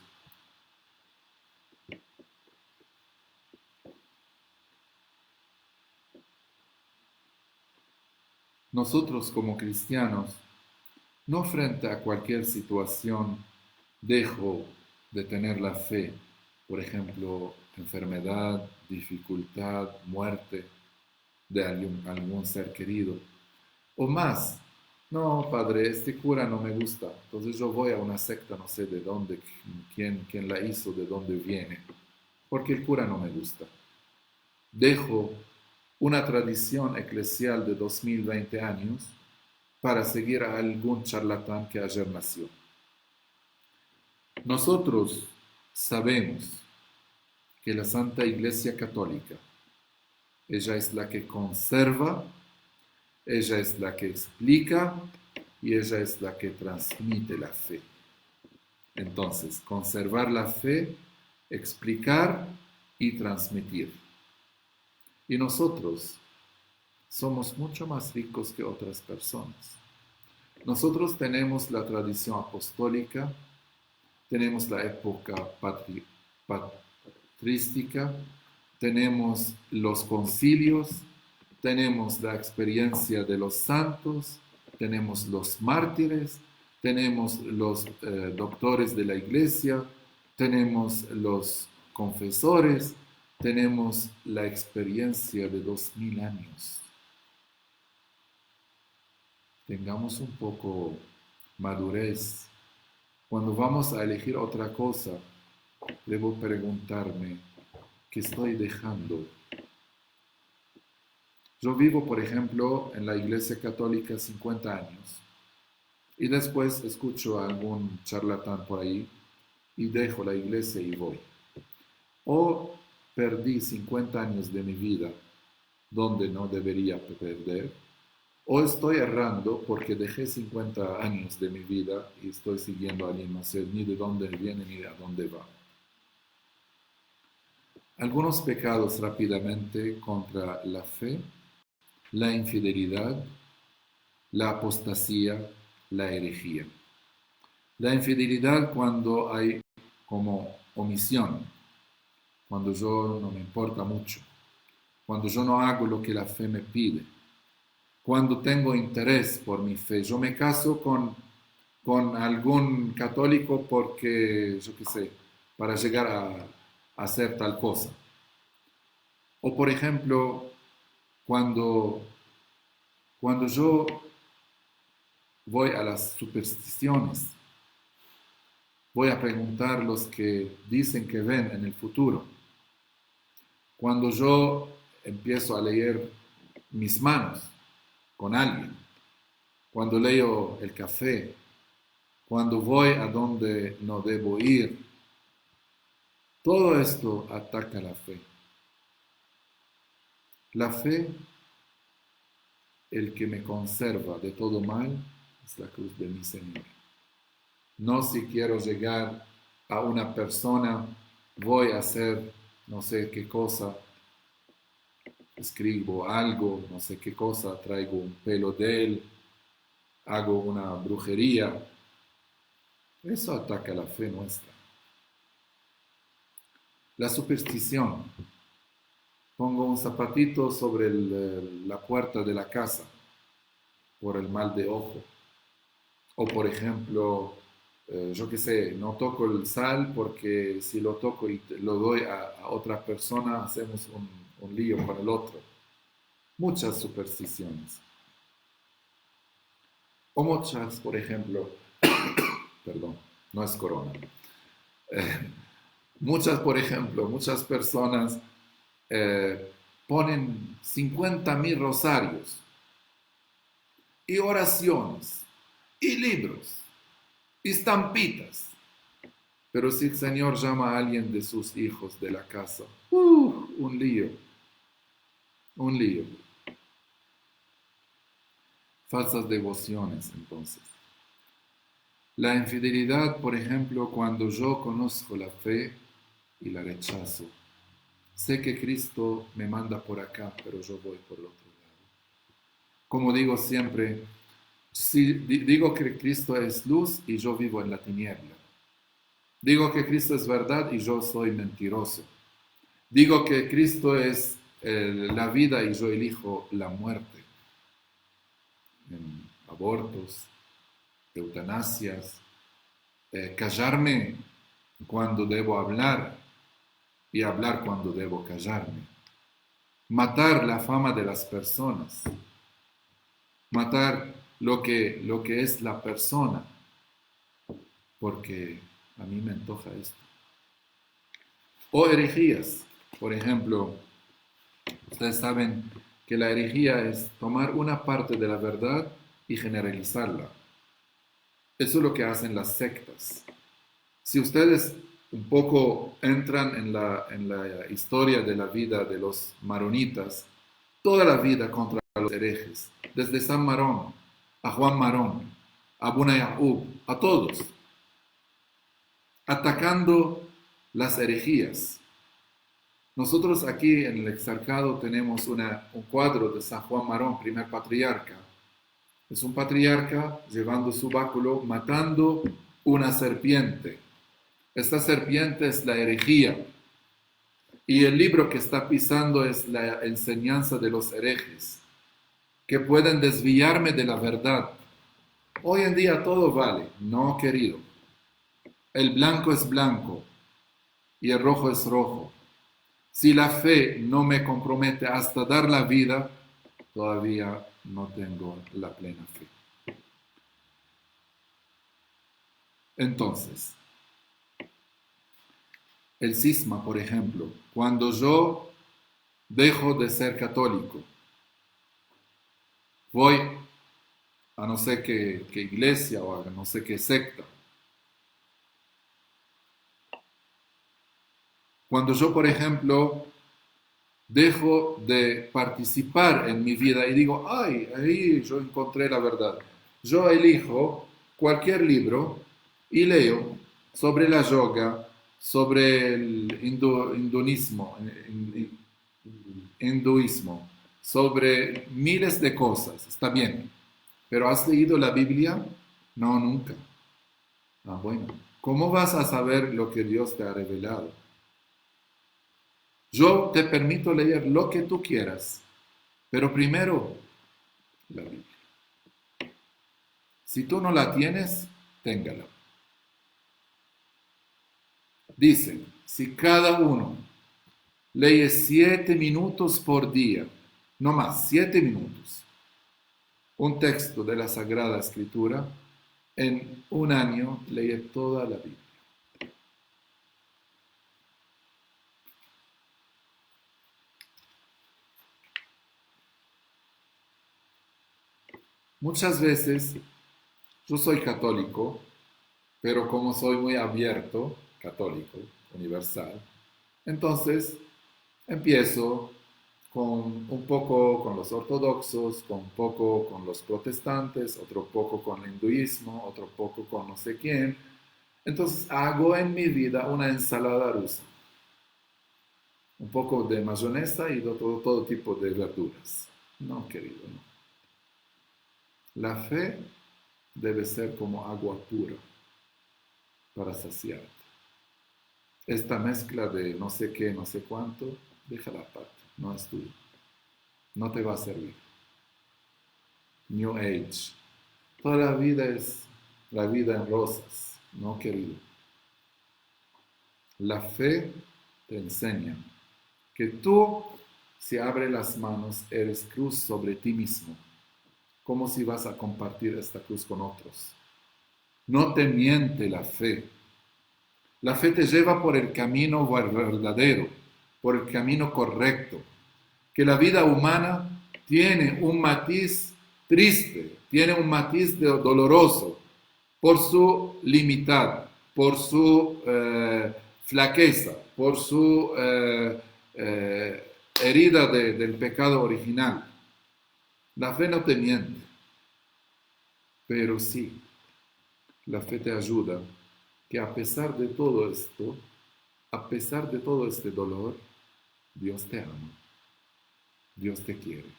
como cristianos, no frente a cualquier situación dejo de tener la fe, por ejemplo, enfermedad, dificultad, muerte de algún ser querido. O más, no, padre, este cura no me gusta, entonces yo voy a una secta, no sé de dónde, quién la hizo, de dónde viene, porque el cura no me gusta. Dejo una tradición eclesial de 2020 años para seguir a algún charlatán que ayer nació. Nosotros sabemos que la Santa Iglesia Católica, ella es la que conserva, ella es la que explica y ella es la que transmite la fe. Entonces, conservar la fe, explicar y transmitir. Y nosotros somos mucho más ricos que otras personas. Nosotros tenemos la tradición apostólica, tenemos la época patrística, tenemos los concilios, tenemos la experiencia de los santos, tenemos los mártires, tenemos los doctores de la iglesia, tenemos los confesores, tenemos la experiencia de 2000 años. Tengamos un poco madurez. Cuando vamos a elegir otra cosa, debo preguntarme, ¿qué estoy dejando? Yo vivo, por ejemplo, en la Iglesia Católica 50 años y después escucho a algún charlatán por ahí y dejo la iglesia y voy. O perdí 50 años de mi vida donde no debería perder, o estoy errando porque dejé 50 años de mi vida y estoy siguiendo a alguien, no sé ni de dónde viene ni a dónde va. Algunos pecados rápidamente contra la fe: la infidelidad, la apostasía, la herejía. La infidelidad cuando hay como omisión, cuando yo no me importa mucho, cuando yo no hago lo que la fe me pide, cuando tengo interés por mi fe. Yo me caso con algún católico porque, yo qué sé, para llegar a hacer tal cosa. O por ejemplo, cuando yo voy a las supersticiones, voy a preguntar los que dicen que ven en el futuro. Cuando yo empiezo a leer mis manos con alguien, cuando leo el café, cuando voy a donde no debo ir, todo esto ataca la fe. La fe, el que me conserva de todo mal, es la cruz de mi Señor. No si quiero llegar a una persona, voy a hacer no sé qué cosa, escribo algo, no sé qué cosa, traigo un pelo de él, hago una brujería. Eso ataca la fe nuestra. La superstición. Pongo un zapatito sobre la puerta de la casa por el mal de ojo. O por ejemplo, yo qué sé, no toco el sal porque si lo toco y lo doy a otra persona, hacemos un lío con el otro. Muchas supersticiones. O muchas, por ejemplo, perdón, no es corona. Muchas personas ponen 50,000 rosarios y oraciones y libros y estampitas. Pero si el Señor llama a alguien de sus hijos de la casa, un lío. Un lío. Falsas devociones, entonces. La infidelidad, por ejemplo, cuando yo conozco la fe y la rechazo. Sé que Cristo me manda por acá, pero yo voy por el otro lado. Como digo siempre, si digo que Cristo es luz y yo vivo en la tiniebla. Digo que Cristo es verdad y yo soy mentiroso. Digo que Cristo es la vida y yo elijo la muerte. En abortos, eutanasias, callarme cuando debo hablar y hablar cuando debo callarme. Matar la fama de las personas. Matar lo que es la persona. Porque a mí me antoja esto. O herejías. Por ejemplo, ustedes saben que la herejía es tomar una parte de la verdad y generalizarla. Eso es lo que hacen las sectas. Si ustedes un poco entran en la historia de la vida de los maronitas, toda la vida contra los herejes, desde San Marón, a Juan Marón, a Abuna Yaqub, a todos, atacando las herejías. Nosotros aquí en el Exarcado tenemos un cuadro de San Juan Marón, primer patriarca. Es un patriarca llevando su báculo, matando una serpiente. Esta serpiente es la herejía. Y el libro que está pisando es la enseñanza de los herejes, que pueden desviarme de la verdad. Hoy en día todo vale. No, querido. El blanco es blanco y el rojo es rojo. Si la fe no me compromete hasta dar la vida, todavía no tengo la plena fe. Entonces, el cisma, por ejemplo, cuando yo dejo de ser católico, voy a no sé qué iglesia o a no sé qué secta. Cuando yo, por ejemplo, dejo de participar en mi vida y digo, ay, ahí yo encontré la verdad. Yo elijo cualquier libro y leo sobre la yoga, sobre el hinduismo, sobre miles de cosas. Está bien, pero ¿has leído la Biblia? No, nunca. Ah, bueno, ¿cómo vas a saber lo que Dios te ha revelado? Yo te permito leer lo que tú quieras, pero primero la Biblia. Si tú no la tienes, téngala. Dice, si cada uno lee 7 minutos por día, no más, 7 minutos, un texto de la Sagrada Escritura, en un año lee toda la Biblia. Muchas veces yo soy católico, pero como soy muy abierto, católico, universal, entonces empiezo con un poco con los ortodoxos, con un poco con los protestantes, otro poco con el hinduismo, otro poco con no sé quién. Entonces hago en mi vida una ensalada rusa. Un poco de mayonesa y todo tipo de verduras. No, querido, no. La fe debe ser como agua pura para saciarte. Esta mezcla de no sé qué, no sé cuánto, déjala aparte, no es tuyo. No te va a servir. New Age. Toda la vida es la vida en rosas, no, querido. La fe te enseña que tú, si abres las manos, eres cruz sobre ti mismo. ¿Cómo si vas a compartir esta cruz con otros? No te miente la fe. La fe te lleva por el camino verdadero, por el camino correcto. Que la vida humana tiene un matiz triste, tiene un matiz doloroso, por su limitad, por su flaqueza, por su herida del pecado original. La fe no te miente, pero sí, la fe te ayuda que a pesar de todo esto, a pesar de todo este dolor, Dios te ama, Dios te quiere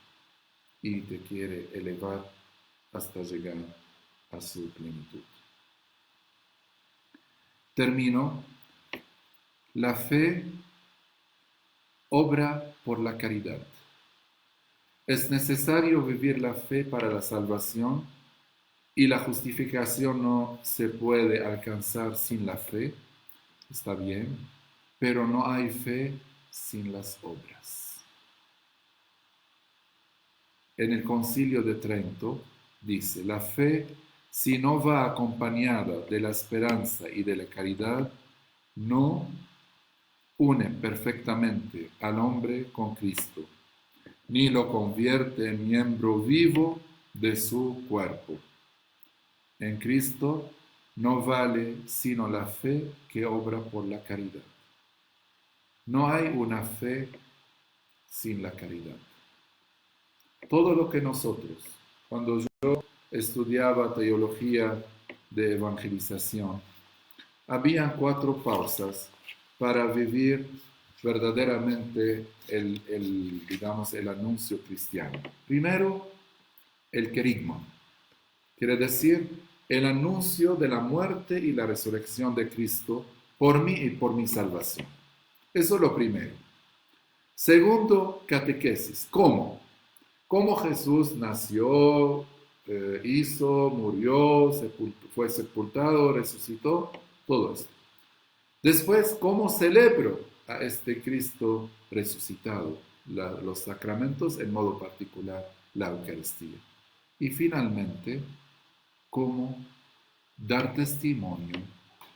y te quiere elevar hasta llegar a su plenitud. Termino. La fe obra por la caridad. Es necesario vivir la fe para la salvación y la justificación no se puede alcanzar sin la fe, está bien, pero no hay fe sin las obras. En el Concilio de Trento dice, la fe, si no va acompañada de la esperanza y de la caridad, no une perfectamente al hombre con Cristo, ni lo convierte en miembro vivo de su cuerpo. En Cristo no vale sino la fe que obra por la caridad. No hay una fe sin la caridad. Todo lo que nosotros, cuando yo estudiaba teología de evangelización, habían 4 pausas para vivir verdaderamente el anuncio cristiano. Primero, el querigma, quiere decir el anuncio de la muerte y la resurrección de Cristo por mí y por mi salvación. Eso es lo primero. Segundo, catequesis. ¿Cómo? ¿Cómo Jesús nació, hizo, murió, fue sepultado, resucitó? Todo esto. Después, ¿cómo celebro a este Cristo resucitado? Los sacramentos, en modo particular, la Eucaristía. Y finalmente, ¿cómo dar testimonio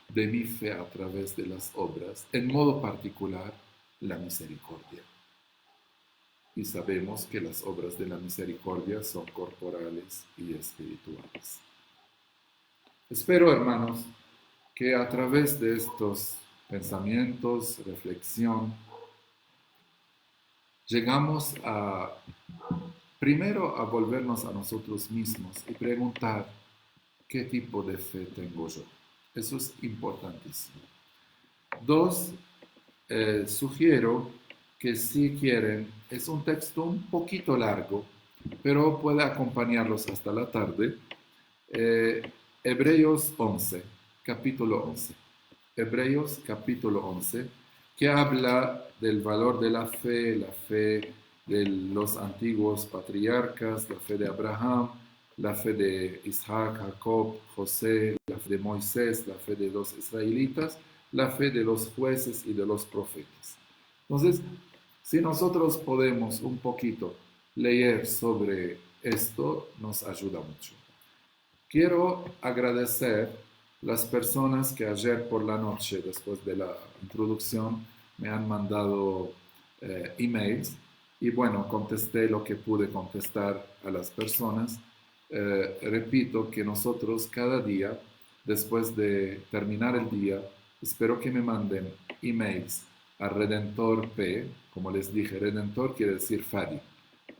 de mi fe a través de las obras? En modo particular, la misericordia. Y sabemos que las obras de la misericordia son corporales y espirituales. Espero, hermanos, que a través de estos pensamientos, reflexión, llegamos primero a volvernos a nosotros mismos y preguntar qué tipo de fe tengo yo. Eso es importantísimo. 2, sugiero que si quieren, es un texto un poquito largo, pero puede acompañarlos hasta la tarde. Hebreos 11, capítulo 11. Hebreos capítulo 11, que habla del valor de la fe de los antiguos patriarcas, la fe de Abraham, la fe de Isaac, Jacob, José, la fe de Moisés, la fe de los israelitas, la fe de los jueces y de los profetas. Entonces, si nosotros podemos un poquito leer sobre esto, nos ayuda mucho. Quiero agradecer las personas que ayer por la noche, después de la introducción, me han mandado emails y bueno, contesté lo que pude contestar a las personas. Repito que nosotros cada día, después de terminar el día, espero que me manden emails a Redentor P, como les dije, Redentor quiere decir Fadi,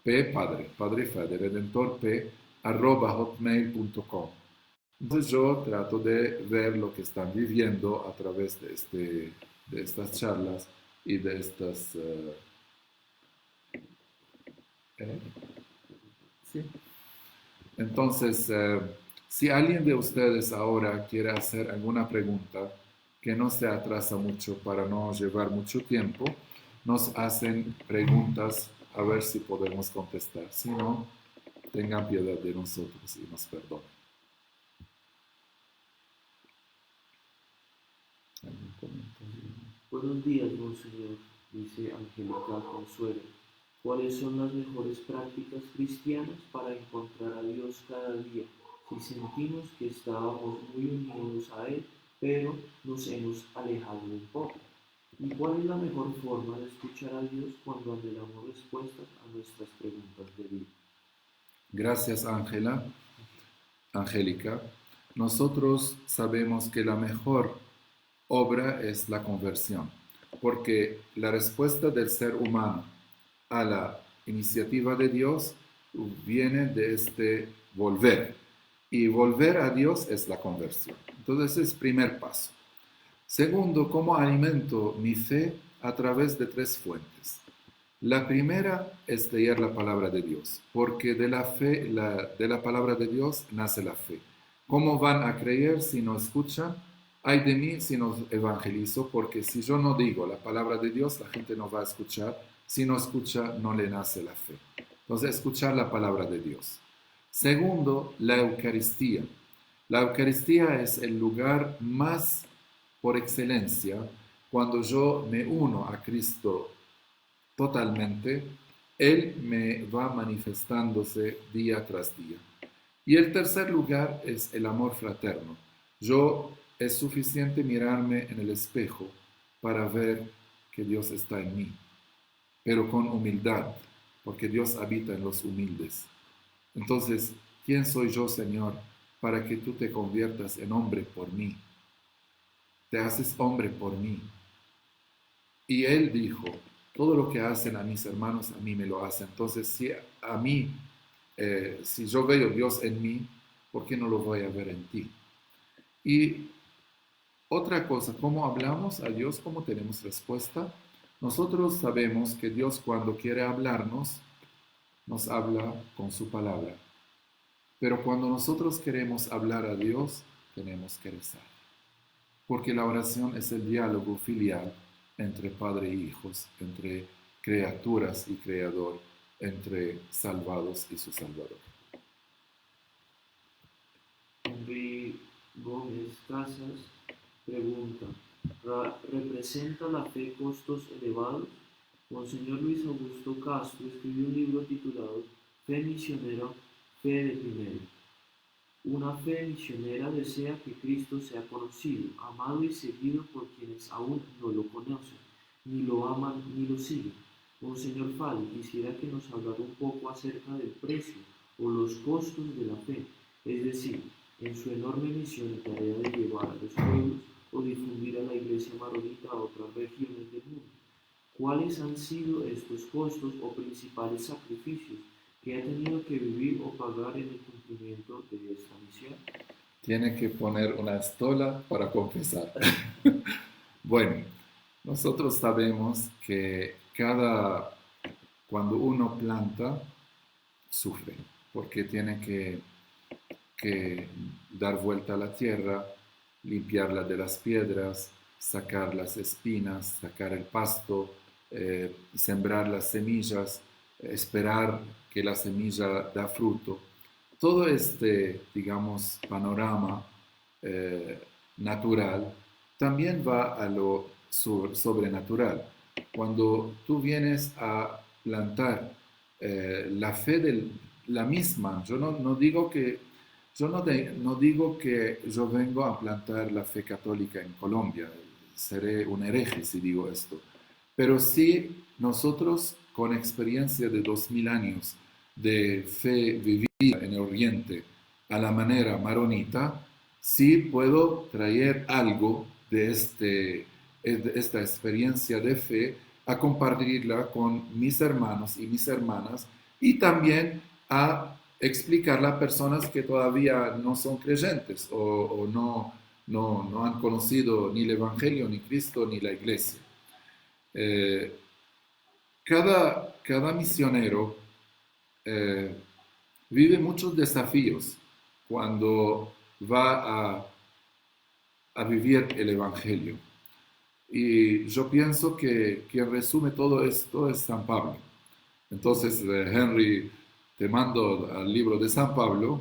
P, Padre Fadi, Redentor P, @hotmail.com. Entonces yo trato de ver lo que están viviendo a través de estas charlas y de estas... ¿sí? Entonces, si alguien de ustedes ahora quiere hacer alguna pregunta que no se atrasa mucho para no llevar mucho tiempo, nos hacen preguntas a ver si podemos contestar. Si no, tengan piedad de nosotros y nos perdonen. Buenos días, Monseñor, dice Angélica Consuelo. ¿Cuáles son las mejores prácticas cristianas para encontrar a Dios cada día si sentimos que estábamos muy unidos a Él, pero nos hemos alejado un poco? ¿Y cuál es la mejor forma de escuchar a Dios cuando anhelamos respuestas a nuestras preguntas de vida? Gracias, Angélica. Nosotros sabemos que la mejor obra es la conversión. porque la respuesta del ser humano a la iniciativa de Dios viene de este volver. Y volver a Dios es la conversión. Entonces ese es el primer paso. Segundo, ¿cómo alimento mi fe? A través de tres fuentes. La primera es leer la palabra de Dios, porque de la fe, de la palabra de Dios nace la fe. ¿Cómo van a creer si no escuchan? Ay de mí si no evangelizo, porque si yo no digo la palabra de Dios, la gente no va a escuchar. Si no escucha, no le nace la fe. Entonces, escuchar la palabra de Dios. Segundo, la Eucaristía. La Eucaristía es el lugar más por excelencia cuando yo me uno a Cristo totalmente, Él me va manifestándose día tras día. Y el tercer lugar es el amor fraterno. Es suficiente mirarme en el espejo para ver que Dios está en mí, pero con humildad, porque Dios habita en los humildes. Entonces, ¿quién soy yo, Señor, para que tú te conviertas en hombre por mí? Te haces hombre por mí. Y Él dijo, todo lo que hacen a mis hermanos, a mí me lo hacen. Entonces, si yo veo Dios en mí, ¿por qué no lo voy a ver en ti? Y otra cosa, ¿cómo hablamos a Dios? ¿Cómo tenemos respuesta? Nosotros sabemos que Dios cuando quiere hablarnos, nos habla con su palabra. Pero cuando nosotros queremos hablar a Dios, tenemos que rezar. Porque la oración es el diálogo filial entre padre e hijos, entre criaturas y creador, entre salvados y su salvador. Henry Gómez Casas pregunta, ¿representa la fe costos elevados? Monseñor Luis Augusto Castro escribió un libro titulado Fe misionera, fe de primero. Una fe misionera desea que Cristo sea conocido, amado y seguido por quienes aún no lo conocen, ni lo aman ni lo siguen. Monseñor Fali quisiera que nos hablara un poco acerca del precio o los costos de la fe, es decir, en su enorme misión y tarea de llevar a los pueblos o difundir a la Iglesia maronita a otras regiones del mundo. ¿Cuáles han sido estos costos o principales sacrificios que ha tenido que vivir o pagar en el cumplimiento de esta misión? Tiene que poner una estola para confesar. Bueno, nosotros sabemos que cuando uno planta, sufre, porque tiene que dar vuelta a la tierra, limpiarla de las piedras, sacar las espinas, sacar el pasto, sembrar las semillas, esperar que la semilla da fruto. Todo este, digamos, panorama natural también va a lo sobrenatural. Cuando tú vienes a plantar la fe la misma, yo no digo que no digo que yo vengo a plantar la fe católica en Colombia, seré un hereje si digo esto, pero sí nosotros con experiencia de 2000 años de fe vivida en el Oriente a la manera maronita, sí puedo traer algo de esta experiencia de fe a compartirla con mis hermanos y mis hermanas y también a explicarla a personas que todavía no son creyentes o no han conocido ni el Evangelio, ni Cristo, ni la Iglesia. Cada misionero vive muchos desafíos cuando va a vivir el Evangelio. Y yo pienso que quien resume todo esto es San Pablo. Entonces, Henry, te mando al libro de San Pablo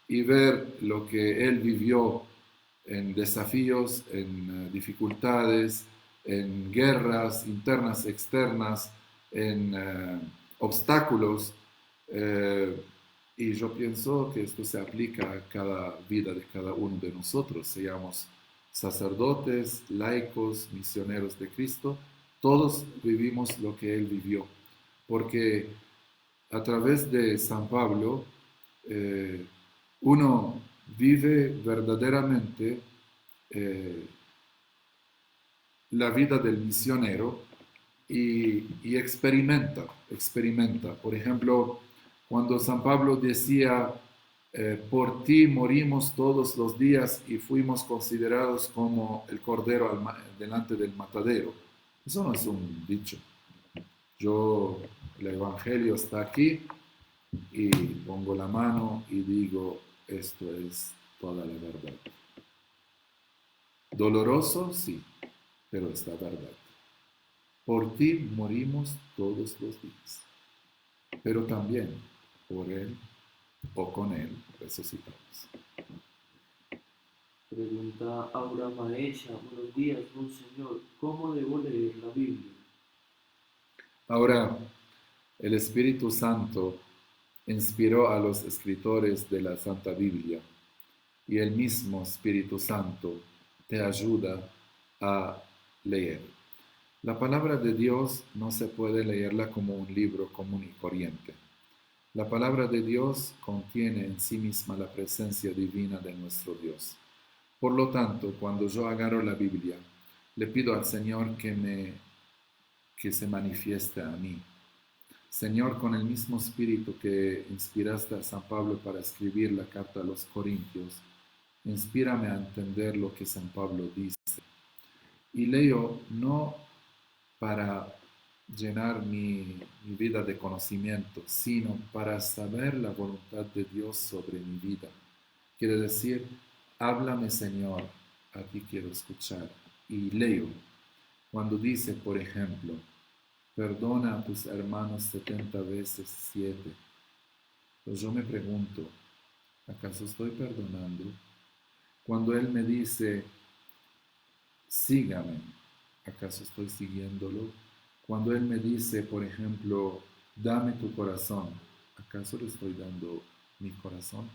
y ver lo que él vivió en desafíos, en dificultades, en guerras internas, externas, en obstáculos. Y yo pienso que esto se aplica a cada vida de cada uno de nosotros, seamos sacerdotes, laicos, misioneros de Cristo, todos vivimos lo que Él vivió, porque a través de San Pablo uno vive verdaderamente la vida del misionero y experimenta. Por ejemplo, cuando San Pablo decía, por ti morimos todos los días y fuimos considerados como el cordero delante del matadero. Eso no es un dicho. El Evangelio está aquí y pongo la mano y digo, esto es toda la verdad. Doloroso, sí, pero es la verdad. Por ti morimos todos los días, pero también por Él o con Él resucitamos. Pregunta Aura Maecha, buenos días, monseñor, ¿cómo debo leer la Biblia? Ahora, el Espíritu Santo inspiró a los escritores de la Santa Biblia y el mismo Espíritu Santo te ayuda a leer. La palabra de Dios no se puede leerla como un libro común y corriente. La palabra de Dios contiene en sí misma la presencia divina de nuestro Dios. Por lo tanto, cuando yo agarro la Biblia, le pido al Señor que se manifieste a mí. Señor, con el mismo espíritu que inspiraste a San Pablo para escribir la carta a los Corintios, inspírame a entender lo que San Pablo dice. Y leo no para llenar mi vida de conocimiento, sino para saber la voluntad de Dios sobre mi vida. Quiere decir, háblame Señor, a ti quiero escuchar. Y leo, cuando dice, por ejemplo, perdona a tus hermanos 70 veces 7. Pues yo me pregunto, ¿acaso estoy perdonando? Cuando Él me dice, sígame, ¿acaso estoy siguiéndolo? Cuando Él me dice, por ejemplo, dame tu corazón, ¿acaso le estoy dando mi corazón?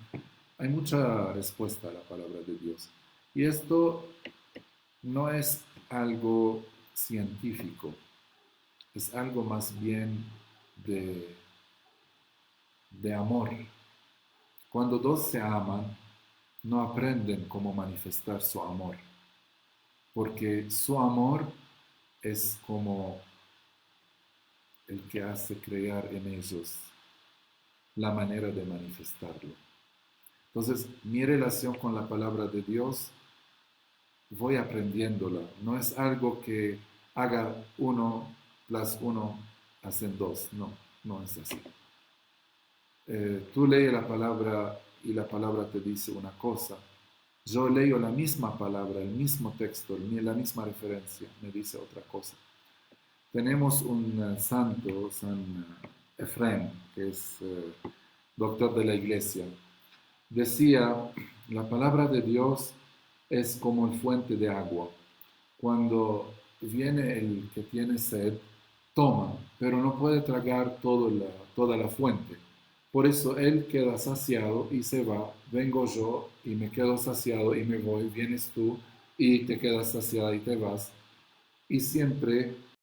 Hay mucha respuesta a la palabra de Dios. Y esto no es algo científico, es algo más bien de amor. Cuando dos se aman, no aprenden cómo manifestar su amor, porque su amor es como el que hace crear en ellos la manera de manifestarlo. Entonces, mi relación con la palabra de Dios, voy aprendiéndola. No es algo que haga 1 + 1 hacen 2. No, no es así. Tú lees la palabra y la palabra te dice una cosa. Yo leo la misma palabra, el mismo texto, la misma referencia, me dice otra cosa. Tenemos un santo, San Efrén, que es doctor de la iglesia. Decía, la palabra de Dios es como el fuente de agua. Cuando viene el que tiene sed, toma, pero no puede tragar toda la fuente. Por eso él queda saciado y se va. Vengo yo y me quedo saciado y me voy. Vienes tú y te quedas saciada y te vas. Y siempre